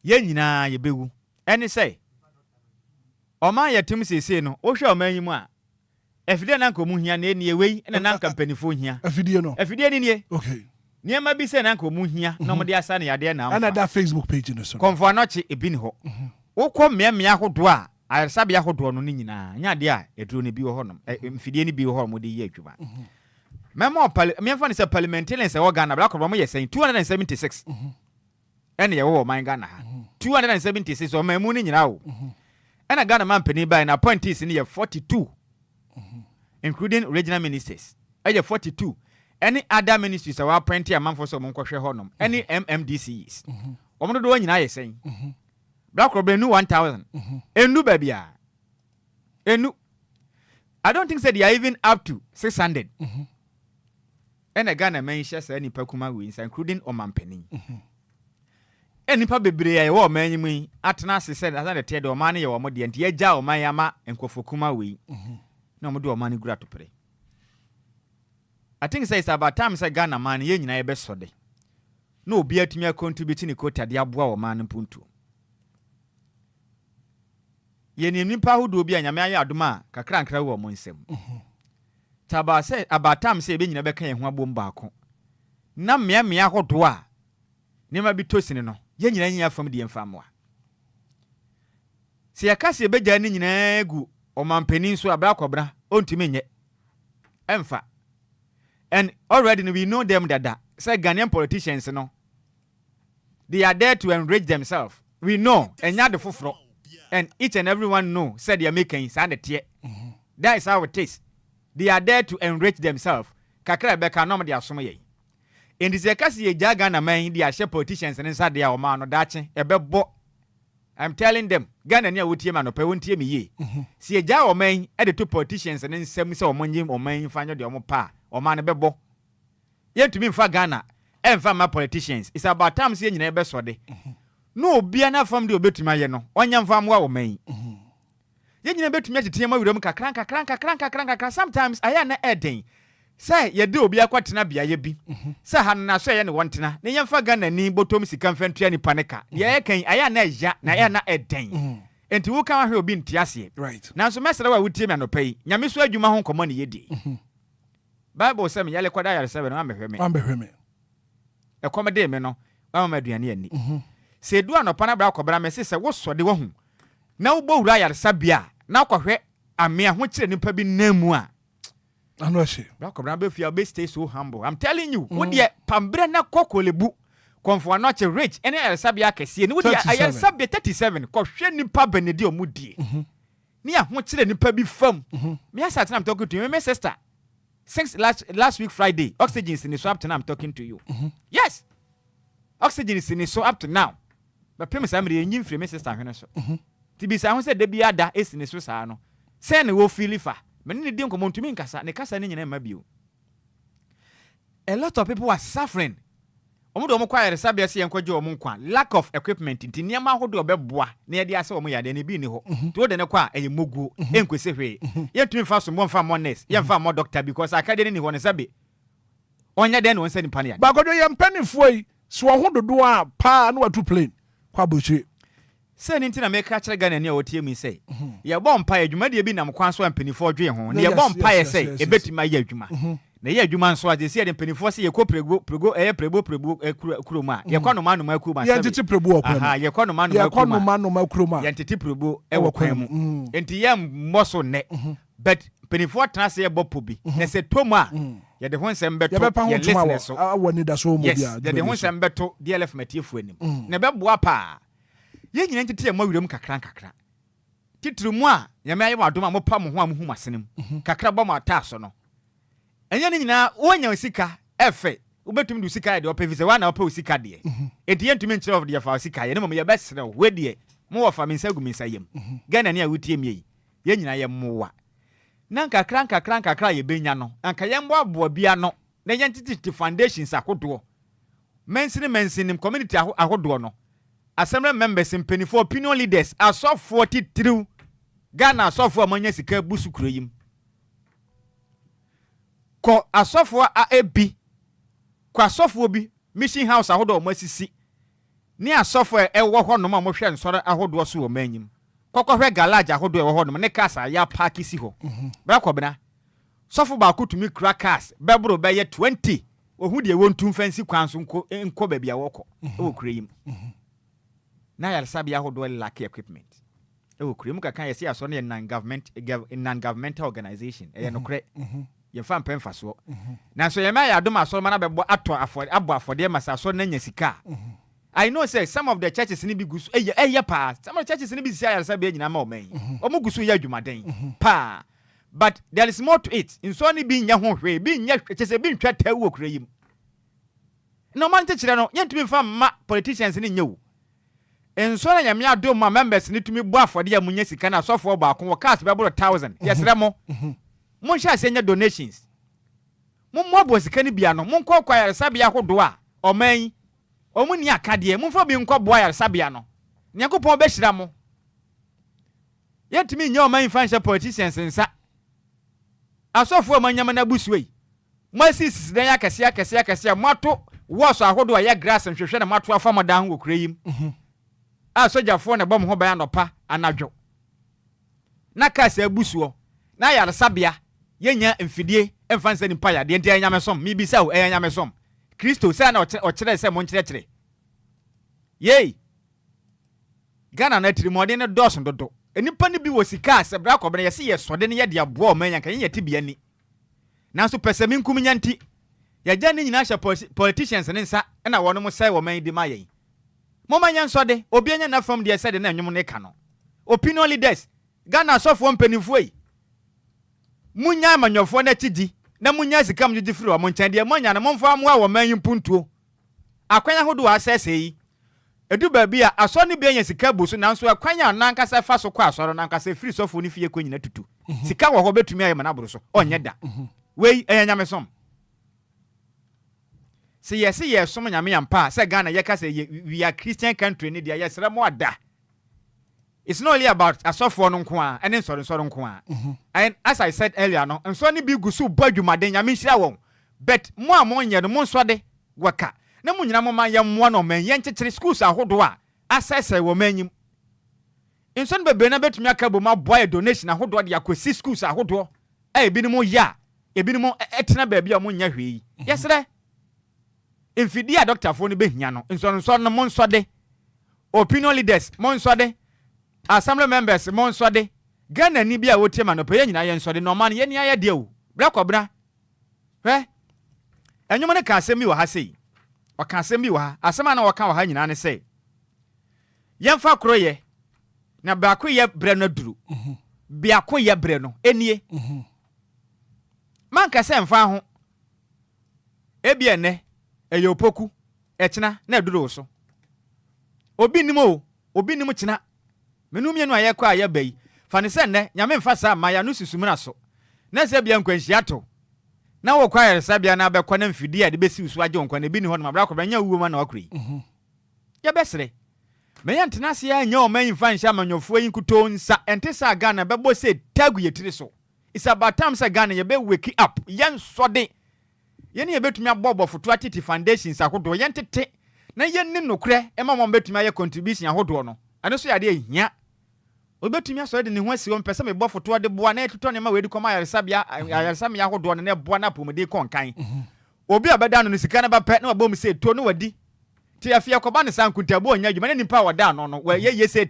ye nyina ye bewu eni say o man ya tim sese no wo hwe o man yimu a afide na nkomu hia na eni ewei ena na nkampanifo hia afide ni nie niema bi se na nkomu hia na mo de asa na yade na ana da Facebook page no so konfo anoche ebi ni ho wo kọ mmea hodo a ayaresabea hodo no nyina nya de a eduro ne bi wo honom mfidie ne bi wo ho mo de yi adwuma memo me say parliamentarians e wo Ghana bla ko mo ye saying 276 ene ye wo man Ghana ha 276 o mamu ne nyina wo ena Ghana man pani by na appointees ne ye 42 including regional ministers 42 any other ministries are appointed a man for some kwhwe honom any MMDCs omo do nyina ye saying black problem nu 1000 enu babia enu I don't think they are even up to 600 and a Ghana man share any pakuma wins including omampeni any pa bebre ya wo man yimu atena se said as the tedo o man ye wo mode enti agya o man yama enkofokuma we na mo do o man gura to pray I think say it's about time say Ghana man ye nyina ye besode na obi atumi contribute ni quota de aboa o man mpuntu ye ni nipa hodo obi anyame aye adoma kakra nkra wo mo nsem taba say about time say be nyina be kan ye ho abom baako na mmea hodo a ne ma bi tosini no ye nyina nyia fam de mfamwa se yakase be gya ni nyina gu o mampani so abra kobra ontimi nye emfa and already we know them that say Ghanaian politicians no they are there to enrich themselves we know enya de foforo and each and everyone know said they are making sand tie that is how it is they are there to enrich themselves kakra be ka no de asom ye in this case ye jaga na man they are politicians and inside their man no dache e be bo I'm telling them Ghana ne wotie ma no pe wontie me ye si ye ja o man e de to politicians and nsem se o monyim o man fanyo de o mo pa o man be bo ye to me mfa Ghana e mfa ma politicians it's about time se nyina e be so de no obia na fam de obetuma ye no onya mfa mo o man ye nyina betuma tete ma wiram kakran sometimes aya na eden say ye de obi akwatena bia ye bi say han na so ye ne wontena ne yemfa Ghana ni botom sika mfantua ni paneka ye kan aya na eja na aya na eden enti wo kan ahwe obi ntiase right na so mesere wa wutie me anopai nyame so adwuma ho komo ne yedi Bible say me yale kwada yare 7 no ambehwe me e komede me no wa ma aduane ani se du anopa na bra kobra me se wo sode wo hu na wo bo wura yare sabia na kwahwe amea ho kire nipa bi namu a Anoshi. Brakobra be fia be stay so humble. I'm telling you, wo de pambre na kokolebu. Konfo not rich. Any sabia kese. Ni wo de aye sabia 37. Ko hwe nipa benedi omudie. Ni a ho kire nipa bi fam. Me asat na I'm talking to you. My sister. Since last week Friday, oxygen is in so up to now I'm talking to you. Yes. Oxygen is in so up to now. But premise am re nyim free my sister hwene so. Ti bi sa ho se de bia da esini so sa no. Se ne wo feel fa. Many didn't come to me in Casa, Necasa in Mabio. A lot of people are suffering. Omodo kwire sabia se enkojo omunkwa lack of equipment nti ma hodo obeboa na ye dia se omo ya de ne bi ni ho to de ne kwa eyemogu enkwese hwe ye tumi fa so mo mfa mo nurse ye mfa mo doctor because akade ni ho ne sabe onya de ne won se ni pane ya bagodo ye mpanifo yi so ho dodo a pa na watu plane kwa bochire se ni ntina make kire Ghana ne otie mi say ye bo mpa adwuma de bi nam kwan so ampanifo dwe ho ne ye bo mpa ye say ebetima ye adwuma na ye adwuma nso ade se ye mpanifo se ye ko prego kuroma ye kwa no manoma kuroma ye titi prego okwan aha ye kwa no manoma kuroma ye titi prego e wokwan mu enti ye mmoso ne but mpanifo trans ye bopo bi na se tomu a ye de ho nsem beto ye listen so Anidaso Wɔhɔ ye de ho nsem beto DLFM atiefo anim na beboa pa ye nyina ntete ma wiram kakra titiri mu a nyame aye wadoma mo pa mo ho amhu masenem kakra ba mo ataso no enya ni nyina wonya sika efe ubetumi du sika de opevise wa na opa sika de enti yentumi nkyere of de fa sika ye ne mo ye besere we de mo wo fa mensa gu mensa yem Ghana ne a wutie mi ye nyina ye mowa na kakra ye benya no anka ye mbo aboa bia no na ye ntete foundations akodo mensinim community akodo no assembly members mpenifo opinion leaders aso 43 Ghana asofo amanya sika busu kuroyim ko asofo abi ko asofo bi mission house ahodo masisi ni asofo ewo ho no ma mo hwe nsore ahodo so wo manyim kokohwe garage ahodo ewo ho no ne kasa ya park si ho bra kwabena sofo ba kutumi crackers bebro be ye 20 ohu de wontum fancy kwanso nko ba bia woko wo kuroyim na yar sabia ahodo lack equipment Krimu kaka yesi aso ne non-governmental organization. No kre. Ye fa mpemfa so. Na so ye ma ya adom aso ma na bebo abo afode masa so na nya sika. I know say some of the churches ni bi gusu pa. Some of the churches ni bi sia yaresa be nyina ma o man. Omo gusu ya adwumaden. Pa. But there is more to it. In so ni bi nya ho hwe, bi nya chese bi ntwa ta wo kura yim. No man techire no, yentumi fa ma politicians ni nyewu. En so na nyame adom ma members ni tumi bo afode ya munya sika na sofo ba ko cast be 1000. Yesre mo. Mon sha se nya donations. Mon mo bo sika ni bia no, mon kɔ kwa yaresa bia hodo a o man omu ni akade mu mfa bi nkɔ boa yaresabia no Nyankopɔn be hyira mo yetimi nya o man financial politicians nsa asofo amanyama na busuei masisi dan akese mato woso ahodo ya grass nhwehwe na mato afa modan ho kureyim a sojafo na bom ho ban anopa anadwo na kasa abusuo na yaresabia yenya mfidie emfansa ni paya de enti anyamesom mi bisa o anyamesom Kristo say na o kire say mon kire yey Ghana na tirimode ne dos dodo enipa ne bi wo sika asebra kobene yesi yesode ne ye de abo o manya kan yeti bia ni nanso pesemi nkum nyanti ya gya ne nyina hye politicians ne nsa na wono mo say wo man di mayen mo manya nsode obi anya na from de said na nwom ne ka no opinion leaders Ghana sofo mpanifo yi munya amanyofo na tidi na munya sikam jiji firi wa monchande monya na momfa amwa wo man puntuo akwanya hodo asese yi edu ba bia aso ne bia nya sika busu nanso akwanya nankasa fa so kwa asoro nankasa firi sofo ni fie konyina tutu sika wo ho betumi aye manaboro so onye da wei nyame som se yes som nyame yampa se Ghana ye kasa we are Christian country ni dia yesra mo ada. It's not only about asofo no nko a ene nsoro nko a and as I said earlier no nso ne bi gusu badwumaden nyame nhira won but mo a mo nye no mo nsode waka na mo nyina mo man ye mo no man ye nkyekere schools ahodo a asese wo manyim nso ne bebe na betumi aka bo ma boy donation ahodo de akosi schools ahodo ebi ni mo ya ebi ni mo etena ba bia mo nya hwei yesre infidie doctor fo ne behia no nso no mo nsode opinion leaders mo nsode assembly members mo nsode Ghana ni bia wotiema no pe nyina ye nsode no man ye ni aye de o bra kobra enwom ne ka asemi wo ha sei o ka asemi wo ha asema na wo ka wo ha nyina ne sei yemfa kroye na baako ye bre no duru biako ye bre no enie man ka se mfa ho ebi ene eye opoku ekina na duru so obi nim kina menum ye no aye kwa aye bai fane se ne nyame mfa sa ma ya no susumuna so na se bia nkwanhia to na wo kwa yaresa bia na abekwa na mfidi ya de besi usu age wonkwa na bi ni ho no mabra ko benya wuo ma na wakuri ya besere meya ntenase ya nya o man mfa nhia manyofo yin kuto nsa ente sa Ghana bebo se tagu yetiri so it's about time sa Ghana ye be wake up yen sode ye ne ye betumi abobo foto atiti foundations akodo yen tete na yen ni nokre e ma mo betumi aye contribution ahodo no ane so ya de hia obetumi aso de ne ho asi o mpese me bo foto de boa na etuto ne ma we di koma yaresabia yaresam ya hodo ne boa na pomode konkan obi abeda no sika na ba pe na ba mu se to no wadi ti afia koba ne sankunta bo onya adwuma ne nipa wada no we ye se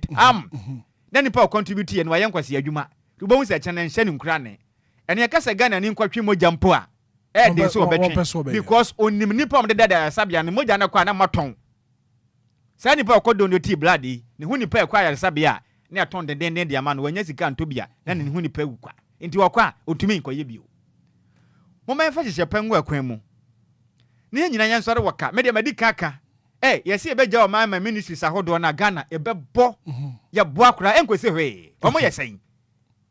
na nipa o contribute ye no ye nkwase adwuma to bo mu se chene nhye ne nkura ne ene ye kasa Ghana ni nkwatwe moja mpo a de so obetwe because onim nipa mo de da yaresabia ne moja na kwa na maton sa nipa okodo no ti blood ne hu nipa kwa yaresabia ne aton den de ama no wanya sika ntobia na ne hu nipa wu kwa enti wakwa otumi nkoye bio mo man fa hye pangu akwan mu ne nyina nya nsore waka me de madika aka yesi ebeja o man ministries ahodo na Ghana ebebo ya bo akura enkwese hwe omo yesen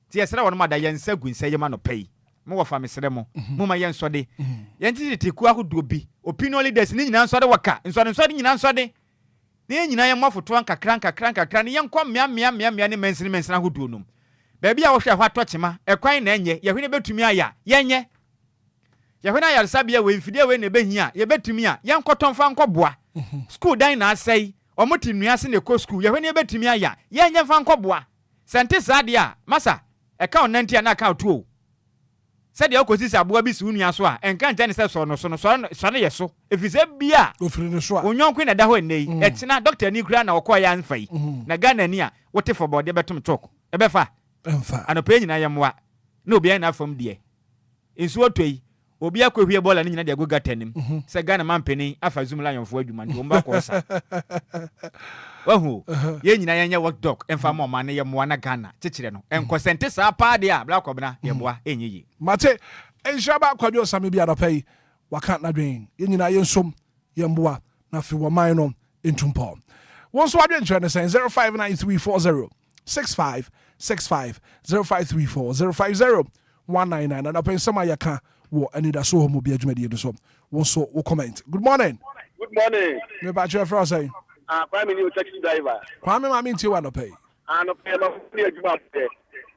ti yesra won ma da yensa gunsa yema no pay mo wo fa mesre mo mo ma yensode yenti tiku ahodo bi opinion leaders ne nyina nsore waka nsore nyina nsode ne nyina ye mofoto ankakra ne yenkwa mmia ne mensina ahodo num ba bia wo hwe hwa tochema ekwan na enye ye hwene betumi aya yenye ye hwene aya sabia we mfidie we ne behia ye betumi a yenkotonfa nkoboa school dan na asai omoti nuase ne ko school ye hwene betumi aya yenye fa nkoboa sente saade a masa eka onantia na aka otuo said the opposite aboa bi si unua so a enka nja ne se so no yeso efise bia ofiri ne so a onyon kwen na da ho nei etina doctor ni kura na okọ ya nfa yi na Ghana ni a wote for body betom talk ebefa emfa anope nyina yemwa na obi na afam de ensu otoi obi akohwie bola ni nyina de agoga tanim se Ghana mampeni afa zum lion fo adwuma ndi omba ko sa wahu ye nyina yenya work dog emfa ma ma ne yemwa na Ghana chechire no enkosente sa pa de a bla kwabna yemwa enyiyi mate enshaba kwadwo same bi adopai waka na dwen ye nyina yensom yemboa na fi wo man no entumpo won so adwen kyerɛ ne sɛn 059340 6565 0534 050 199 and apen sama yaka wo Anidaso Wɔhɔ bi adwumadi do so won so wo comment. Good morning. Good morning. Me ba chwe fra say Prime Minister taxi driver. Kwame ma minti wa no pay. No pay ma free adwuma pay.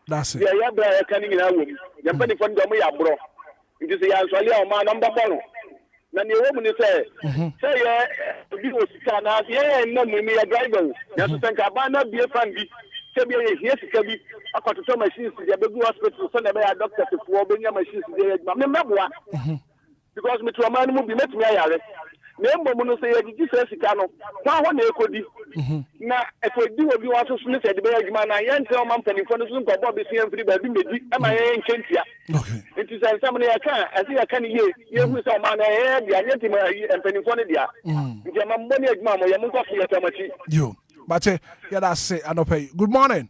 That's it. Ya bra ya kan nyina wo. Ya pani fon do mo ya bro. Nti se ya nsole o ma number 1. Na ne wo mu ni say ye bi o sika na ye na mu mi ya driver. Ya so senka ba na bi fan bi. Se bi ye here sika bi akototo machines ya be go hospital so na be ya doctor for be nya machines dey adwuma. Me meboa. Because me to man mu bi metumi ayare. Na mbom no say yegi se sika no kwa ho na ekodi na ekodi obi wa so ne se de be adwuma na ye nte o man panifo no so nko be se mfiri ba bi medi e ma ye nkentia okay nti say sam ne ya kan asi ya kan ye hu se o man na ye bia ye ti ma panifo no dia nti ma mboni adwuma mo ye mo nko ye tamachi yo bate ya da say anopai. Good morning.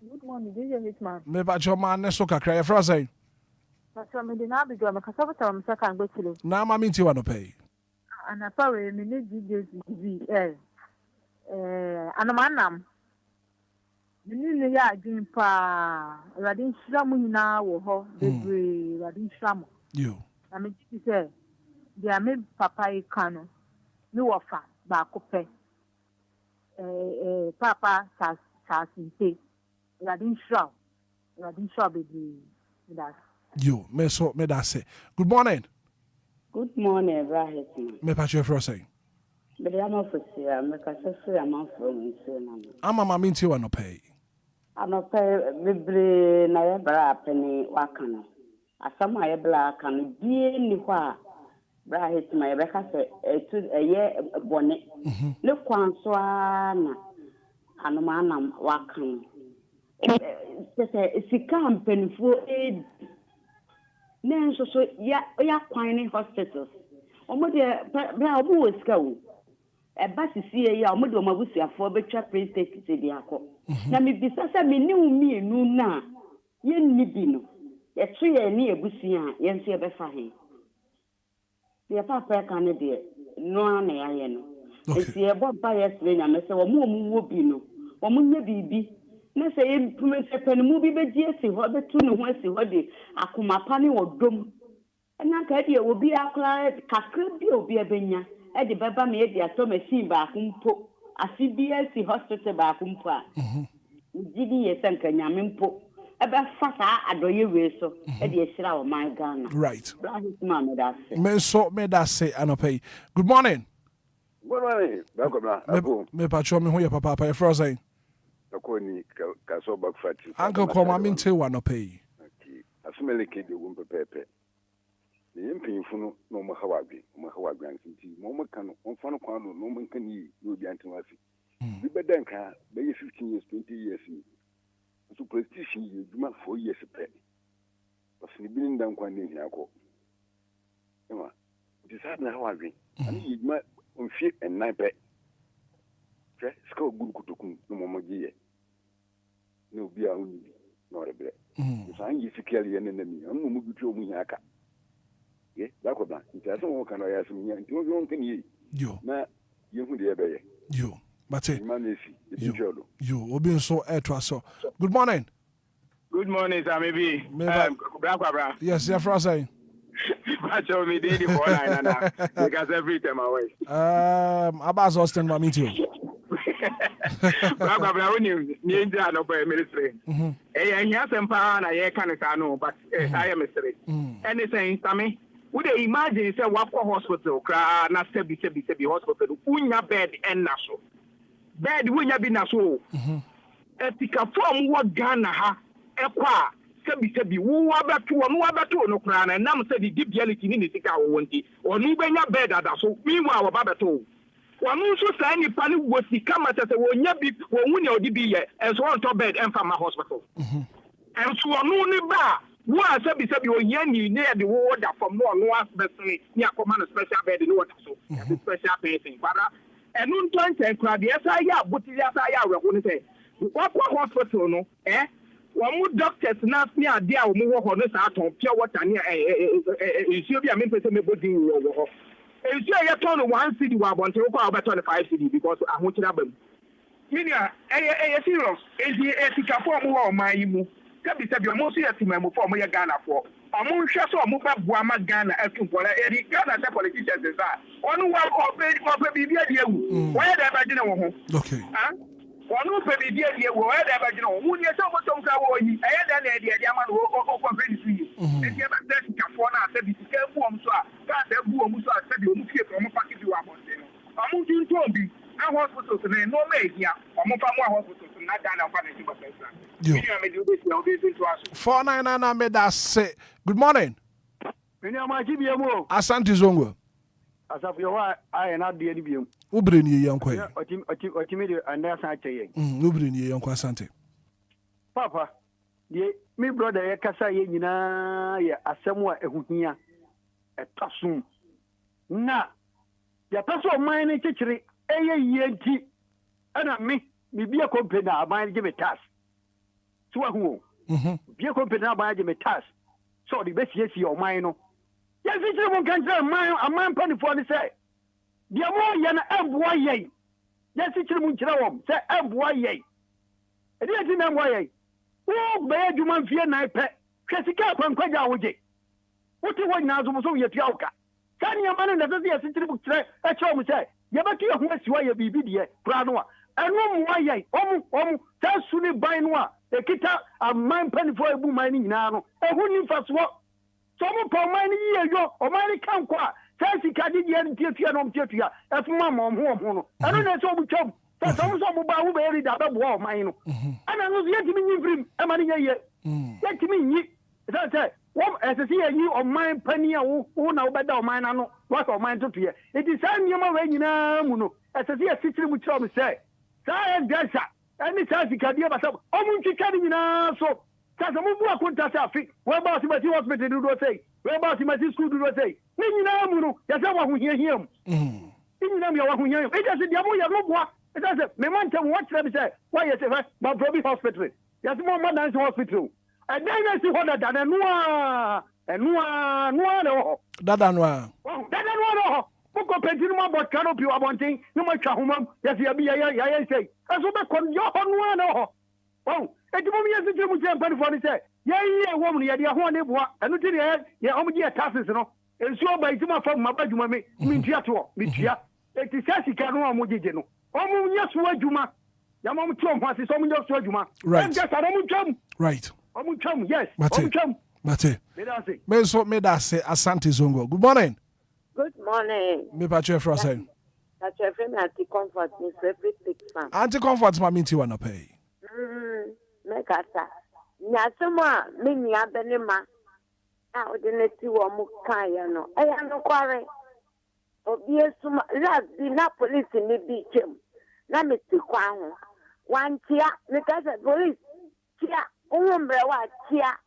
Good morning, DJ Hitman. Me ba jo man ne so kakra ye fra say so me de na bi do me kasa bota me saka ngbe tile na ma minti wa no pay ana pawe me ne DJ anomanam me ne ya adwin pa radin shiramu nyina wo ho bebre radin shiramu yo na me ji say dia me papa e kanu me wo fa ba ko pe papa sa sinte radin shiramu bebre that yo me so me da say good morning. Good morning, Ibrahim. Me pa chwe fra say but I'm off here. Me ka say I'm off from Sunan. ama ma minti wa no pay Ano pay bebre na ye bra peni waka no asama ye bla aka no die ni ho a Ibrahim ma ye be ka say etu eye bone ne kwanso na anomanam waka no se sika ampenfo nenso so ya kwan ni hospitals omo de bra obo weska wo e ba sisi ya omo de omo busuafo betwa printake ti di akọ na me bisa se me ni umi enu na ye ni bi no ye tu ye ni ebusia ye nse be fa he ye papa ka ne de no na ya ye no esi e bo ba ye sire nya me se omo wo bi no omo nya bibi na se ye pume se pen mu bi be die si ho be tu ne ho si ho de akoma pa ne odom na ka de obi akla kakra bi obi ebenya e de baba me de ato machine ba akumpo CBS hospital ba akumpo a gidi ye sanka nyame mpo e be fa sa adoye we so e de ehira o man Ghana right me so me da say anopai. Good morning. Good morning. Welcome. Me pa cho me ho ye papa pa e fra say Akoni kaso back fati. Uncle Koma minti wa no pay. Okay. Asumele ke de won pepepe. The impinfo no no mo hawagwe anti mo mo kan on fa no kwan no mo kan yi no bi anti wasi. Bi bedan ka be 15 years 20 years ni. So prestige yi duma 4 years pe. Osini bi ndan kwan ni akọ. Ema. Decide na hawagwe. Ani yi duma on fi en 9 pe. Tre ska ogun kutokun no mo mogiye. No Obia uni no rebre. So an yi fikali ene na mi. Anu mo bitwa mu aka. Ye, bakoba. Nti mo kan ya sum nya. Nti won kan yi. Yo. Na yehu de ebe ye. Yo. Bate. Manesi. Yo, obi so etwa so. Good morning. Good morning, sir. Maybe. Bra. Yes, yeah, for saying. Show me daily for line because every time I wait. About Austin, my meeting. Bra, ni nja no by ministry. He has empower na ye kan sa no, but I am ministry. Anything, Sammy. Would they imagine say Wako hospital, na sebi hospital, unya bed and naso. Bed unya bi naso. Etika from what Ghana ha, ekwa, Sebi wo abato no kra na nam se di reality ni sika wo wonti onu benya bed adaso meanwhile wo babato wonu so sa nipa ni wo sika ma se wo nya bi wo hu ne odi bi ye enso on top bed emfa ma hospital enso onu ni ba wo sebi o nya ni ne de wo da from no onu asbesni ni akoma no special bed ni wo da so special person para enu ntonten kra de esa ya botili asa ya we ho ni se wo hospital no one doctors now near dear move on this out on pure water near you be a member of me body over. And so I told one city where I want to go about 25 city because I want to have them. Minia, a serious, a ethical form of my imu. Can be said, you're mostly a team for my Ghana for. Among Shasso, move up Guama Ghana, as to any Ghana politicians is that. One who will be the where they are. Okay. One who will be the where they are. Who is so much of our way, I had an idea, Yaman or Prince. And you have a desk for now, said the careful, that's a boom, said you move here from a package you are. I'm moving to be. Hospitals and no media, or more hospitals, not done on 499 made us say good morning. Asante Zongo. As of your I and not the NBM. Ubrini Yankwe. And that's I tell you. Ubrini Yanko Asante. Papa, me brother Kasa Yina, a somewhat a Hunia, a Tassum. Na, the person of mine teacher. ENT and me be a company now by give a task. So who be a company now by give a task. So the best yes your mind. Yes, it's can tell mine a man penny for the say. The more yana boy yay. Yes, it's Munchawam, say boy yay. It is in way. Oh, bad you man fear night pet. Jessica from Quaja. What do you want now to your Tioka? Can your man that is a city book a chum say. Yabaki of West Wire BBD, Pranoa, and one why, that's soon by noa, a kita, a man penny for a boom mining now, a wooden fast walk. Some upon many years ago, or many can't qua, fancy Cadidian Tianom Titia, as mamma home. I don't know so much of that's almost about very double war, mine. And I was yet to mean him, a money yet. Yet to me, that's it. What as I see you on my penny, who now better mine, I know what of mine to fear. It is time you may know, as I see a city which I say. Science, Delta, and it's as you can hear myself. Oh, you can in so. That's a move. I couldn't touch our feet. What about him as he was better to do say? Where about him as his school do say? Nino, that's someone who hear him. In them, you are who hear him. It doesn't have no what. It doesn't. My man tell what let me say. Why you say, but probably hospital. There's more man than hospital. And then I see what I done and no. Dada noa. Dada Boko Pentinuma, but canopy are wanting, no much home. Yes, you be I say. As over con your one. Oh, at the moment, yes, you jump for the say. Yeah, woman, yeah, one, and until you had your own year tasses, you know. And so by Juma from my bedroom, me teatro, me tia. It is Sassy Canoa Mujino. Oh, yes, what Juma. Yamam Tom was his own just Juma. Right. Just a moment, Tom. Right. Yes. Mate. Me so me da say Asante Zongo. Good morning. Good morning. Me patche for say. Patche for me anti comfort me favorite big fan. Anti comfort ma minti wana pay. Me kasa. Nyasema me nia benema. A odineti wo mu kan ya no. Eya no kware. Obi esuma la di na police ni bi chem. Na me ti kwa ho. Wantia me kasa police. Tia umbre wa tia.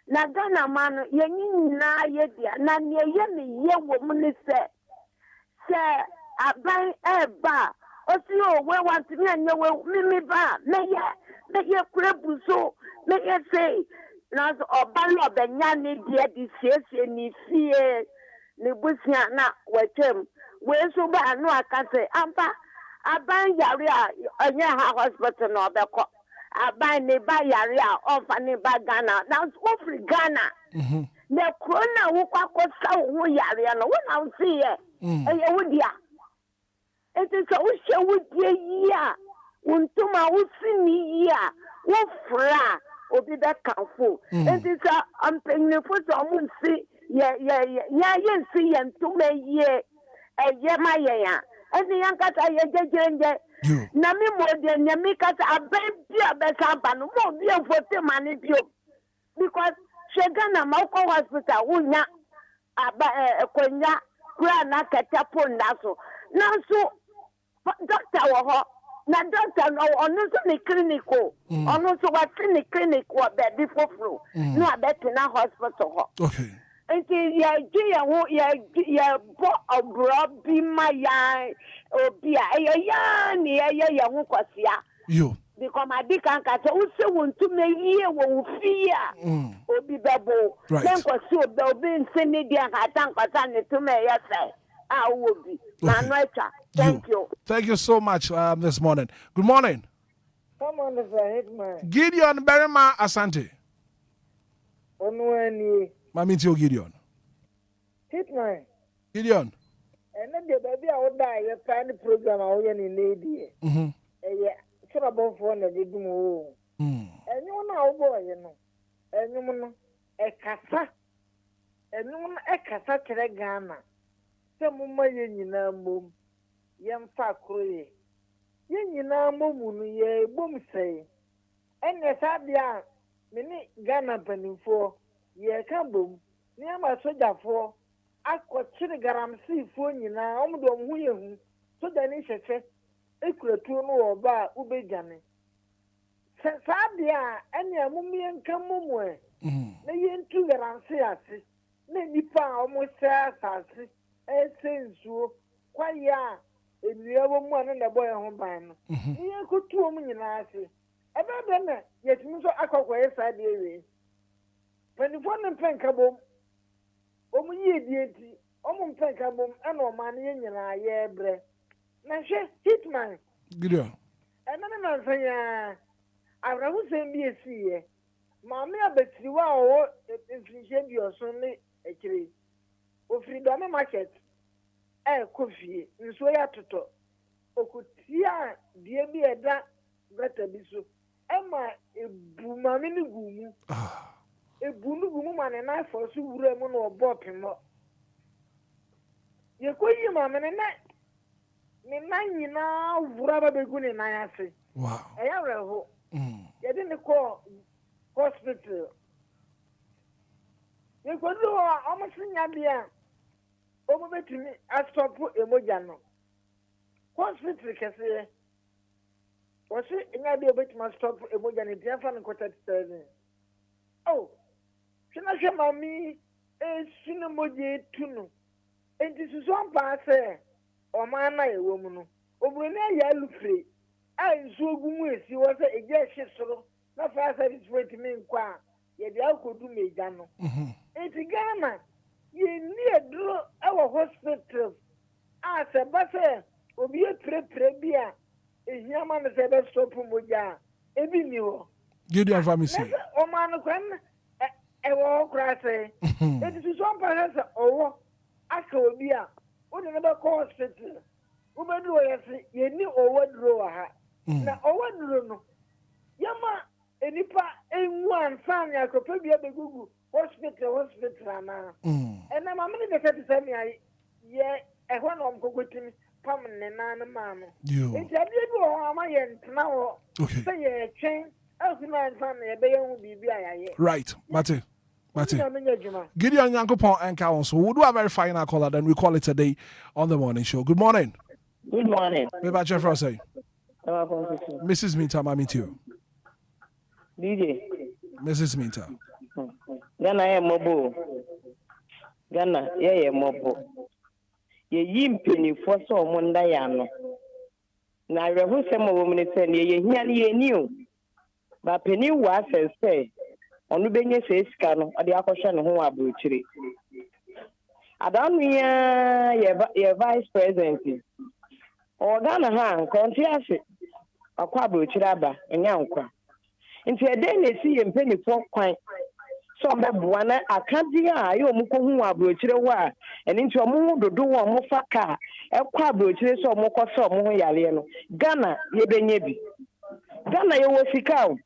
Na Ghana man yenyi na yedia na ne ye me ye wo mu ni se aban eba osi o we want me anya we me ba me ye kurebu so me ye say na oban lo benya ni die di siesie ni fie ni busia na wachem we so ba no aka say ampa aban yare a anya ha hospital no obekọ aban ne ba yare a ofa ne ba Ghana that's ofri Ghana ne corona wo kwakosa wo yare no when I see e wodia it is so she wodie ya untuma wo sini ya wo fra obi da kanfo it is ampenne fo so mo si ye si ye ntuma ye ma ye ya eni yankata ye jejenje na mi mo de nyami kata aben bia be samba no mo bia fote mani bio because Shagana Moko Hospital, Wunya, Konya, Grana Catapon Naso. Now, so, Doctor Wɔhɔ, na doctor no, on the clinical, on also what's in the clinic, what that before flu, no, I bet in a hospital. Okay. Ya broad be my Obia, ya kwasia. You. Because my dick and cat also want to make year won't fear. Obi babo. Then was so they'll be in Senedia and I thank Patani to me, yes, I will be. Thank you. Thank you so much this morning. Good morning. Come on, the Hitman. Gideon Berima Asante. Onwani. Mami Tio Gideon. Hitman. Gideon. And then the baby I would die, you find the program I will in lady. Yeah, trouble for the Didumo. And you know, boy, you know. And you know, a cassa. And you know, a cassa to the Ghana. Some money in a boom. Young Fakuri. Yen mum, ye boom say. And yes, I be a mini Ghana penny for ye can boom. Near my soldier for I could chigaram see for you now, Omdom William. So then it's a set. Equal to no about Ubejani. Sabia, and your mummy and come mumwe. They ain't two garam see us. Maybe pa almost says us. And says so, quite ya. If you ever one and the boy home by no. You could 2 million asses. Ever been yet, Mr. Aqua side area. When the one and penkable, ye deity, penkable, and no money in your eye, bre. Now, Hitman. Good. And then I will send me a see. Mammy, I bet you are if you send your son, actually. Of freedom market. Coffee, and so ya to talk. Okutia, dear be a that better be so. Emma, a boomamini boom. A boom woman and I for so Ramon or Bob him up. You could you, mamma, and that. Me now, rubber be good in I say. Wow. I have a hope. You didn't call hospital. You could do almost in Yabia. Over to me, I stop emojano. Hospital can say, was it in idea which must stop emojan in Japan and quarter 7? Oh, can I show mammy a cinemoji tuno? And this is one pass, or man, a woman. Over an area look free. I so good, she was a yes, so not fast as it's waiting to me inquire. Yet the alcohol do me, Jano. It's a Ghana. You need draw our hospital. As a butter, Obia Prebia, a Yaman is ever stop from Moja, every new. Gideon Famisi. Oh, man, a walk, I say. It is one person, oh, Akobia, what another hospital. Ubadu, you knew over draw her. Now, over draw. Yama, a nipper, and one family, I could probably be Google. Hospital, and I'm going to say me, yeah, I want to go with him, permanent, and mamma. You. It's a little my end now. Okay. Say a chain, as my family, a baby will be. Right, Mate. Gideon Yankopon and Council. We'll do a very final caller, then we call it a day on the morning show. Good morning. Good morning. Maybe Jeff say. Mrs. Minta, I meet you. DJ. Mrs. Minta. Ghana ye mobo. Ghana ye mobo. Ye yimpeni for so monda yano. Na rehu se mo woman say ye hia ye new. Ba penny was say onu benye se sika no ade akoshe ne ho abrochire. Adan ye vice president. O Ghana ha konti ase. Akwa abrochire aba enya nkwa. Nti ede na si ye mpeni for kwan. So me buana akadia ayo mu ko hu abrochire wa eni nti omu dodo wo mu faka ekwa abrochire so omu ko so omu yale no Ghana ye benye bi Ghana ye wo sika o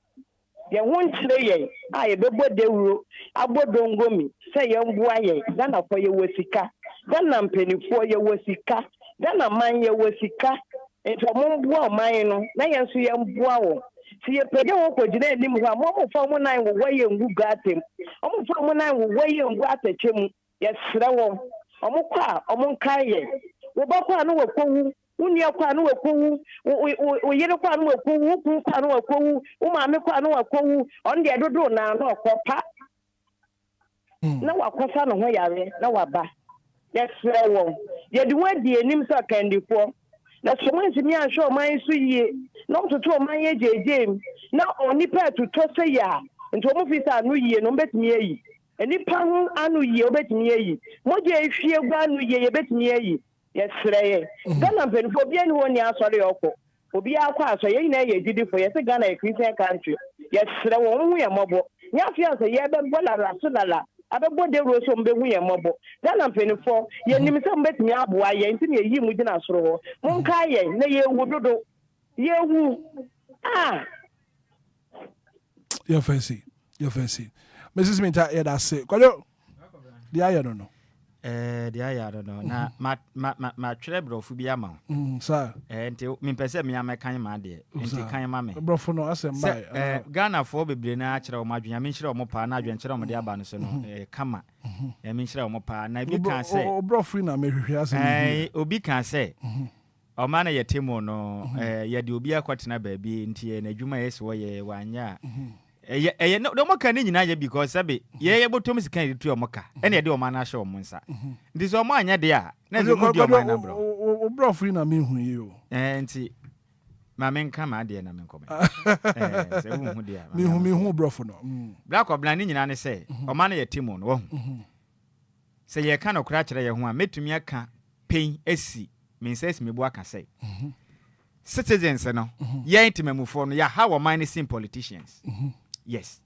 ye wonchire ye a ye bebo dewuro abodongomi se ye mbua ye Ghana fo ye wo sika Ghana mpenifo ye wo sika Ghana man ye wo sika enti omu mbua man no na ye nso ye mbua wo See a pedo for Jane, one from 9 will weigh and who got him. Almost from 9 will weigh and what a chim. Yes, Slow. Omoka, Omonkaye. Wobaka no Waku, Unia no Waku, Uyenoka no Waku, Pano Waku, Umamaka no Waku, on the other door now, no papa. No, I can't find a way, no, Abba. Yes, Slow. Yet the word the names are candy for. That's why me and show my sweet, not to throw my age, James. Now only pair to toss a ya, and to move it a new year, no bet me. And if Pang anu ye bet me, Moja if she gun ye bet me. Yes, Ray. Then I'm for being 1 year sorry, Oko. Obia class, so ye nay, did it for yes, a Ghana, a Christian country. Yes, there won't we a mobile. Yafias a year, but Rasulala. I don't want the rose on the way mobile. Then I'm penny for ye name some bet me up why ye into me within us row. Monkaye, nay, would do. Ye woo. Ah. Your fancy. Mrs. Minta, yeah, that's it. Go. The I don't know. The I don't know. Now, my treble for be a man. Sir. Until me perceive me, I'm a kind man, dear. Until kind mammy. Bro, for no, I said, by Ghana for be natural, my dream, I mean, sure, more pan, I drink on my abanson, come on. I mean, sure, more pan, I can't say. Bro, free now, maybe has Obi can say. O man ye timo no, ye di Obia kwatina baby, into a Juma is where ye 1 year. No more can in because Sabi, ye able to miss candy to your mocha, and you do a man show Monsa. This is all mine, dear. Never good your mind, bro. Bro, free now, me who you. And see, my men come out, dear, and come. Me who bro for no. Black or blinding in an say, or man ye Timon, oh. Say ye cannot cratch a young one, made to me a can pain SC, means says me what can say. Citizens, no, ye ain't me move on, ya how mine is in politicians. Yes.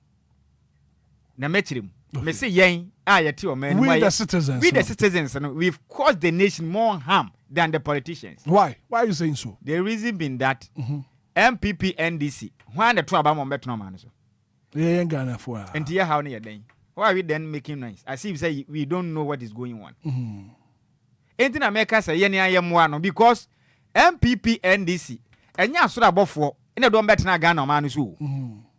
Na metrim. Me say yen ya ti o man. We the citizens. We the citizens, we've caused the nation more harm than the politicians. Why? Why are you saying so? The reason being that MPP NDC when the two about better man so. Yeah, Ghana for. And here how near then. Why are we then making noise? As if say we don't know what is going on. Anything America say yen I am one because MPP NDC and ya so about for in a don't better Ghana man so.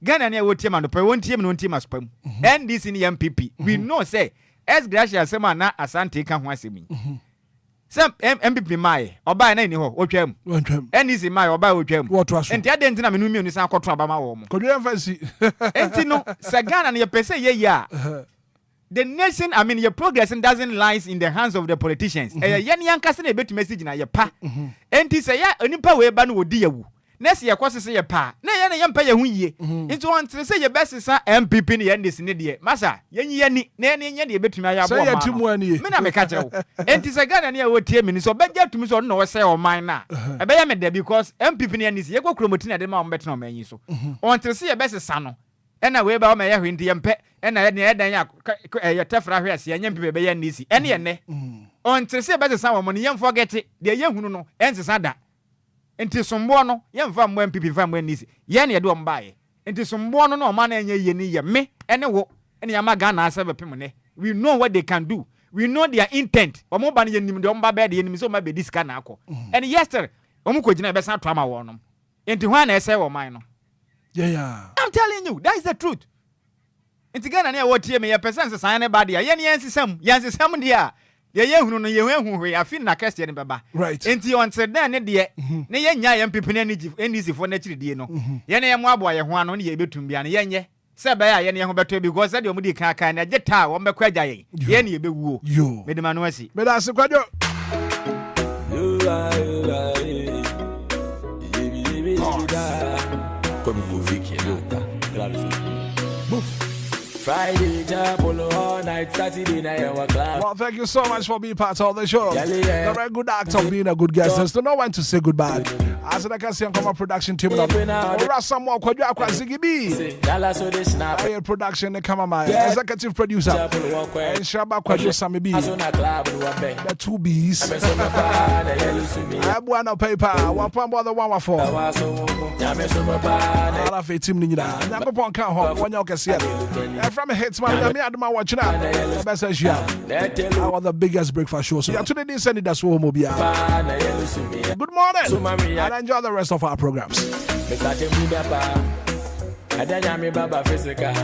Ghana near what team and the one team no team as pem. And this in the MPP. We know say as gracious sema na asante kan ho asemi. Some MPP mai oba na ni ho otwam. And this mai oba otwam. Enti ade ntina menu mi ni san kwoto abama wo mo. Kodu emphasy. Enti no sa Ghana na pese ye ya. The nation, I mean, your progress doesn't lie in the hands of the politicians. Yan yankase na betu message na ye pa. Enti say ya onipa we ba no odi yawu. Next year, kwase say ye pa. Na ye na ye mpa ye hu yie. Into on say ye best sa MPP ni ye ndesi ne de. Masa, ye nyi ni na ye nye de betumi aya bo ma. Say ye timu ani. Me na me ka kire wo. Enti say Ghana na ye wo tie me ni so beja tumi so no wo say o man na. E be ye me de because MPP ni ndesi ye go kromoti na de ma o betena o manyi so. On say ye best sa no. Ena we ba o me ye hwindi ye mpe. Ena ye ne dan ya ye tefra hwe ase ye MPP be ye ndesi. Ene ye ne. On say best sa wo mo ni ye forget de ye hunu no ense sa da. Enti sombo no ye mfa mbo MPP fa mbo nisi ye na ye do mbaye enti sombo no no ma na enye ye ni ye me ene wo ene ya ma Ghana asebe pem ne we know what they can do, we know their intent omo ba ne ye nim de omba be de ye nim so ma be diska na akọ and yesterday omo ko gina be san to ama wo no enti hwa na ese wo man no yeah I'm telling you that is the truth. Enti Ghana na ye wo tie me ye person san ne ba de ye ne yensesam dia ye hunu no ye hu hwe afin na kese ne baba right enti on said na ne de ne ye nya ye mpepe ne NDC for na chiri no ye ne ye mo abo ye ho ano ne ye betum bia ne ye nye se ba ya ye ne ho beto because de omudi kan na geta wo mbekwa agya ye ye ne ye bewuo medema no asi me da se kwadwo Friday, Japolo, all night, Saturday night, well, thank you so much for being part of the show. The very good act of being a good guest. There's no one to say goodbye. As I can see, I'm from a production team. Some more production, the cameraman, executive producer, and Shaba Kwadjo Sami B. The two B's. I want a paper. One point more than 1 for. I have a team. Number one can't hold one. You can see it. From a Hitman, I'm here watching out. The best as you are the biggest breakfast show. So, today, this Anidaso Wɔhɔ. Good morning and enjoy the rest of our programs. Adanya mi baba physical.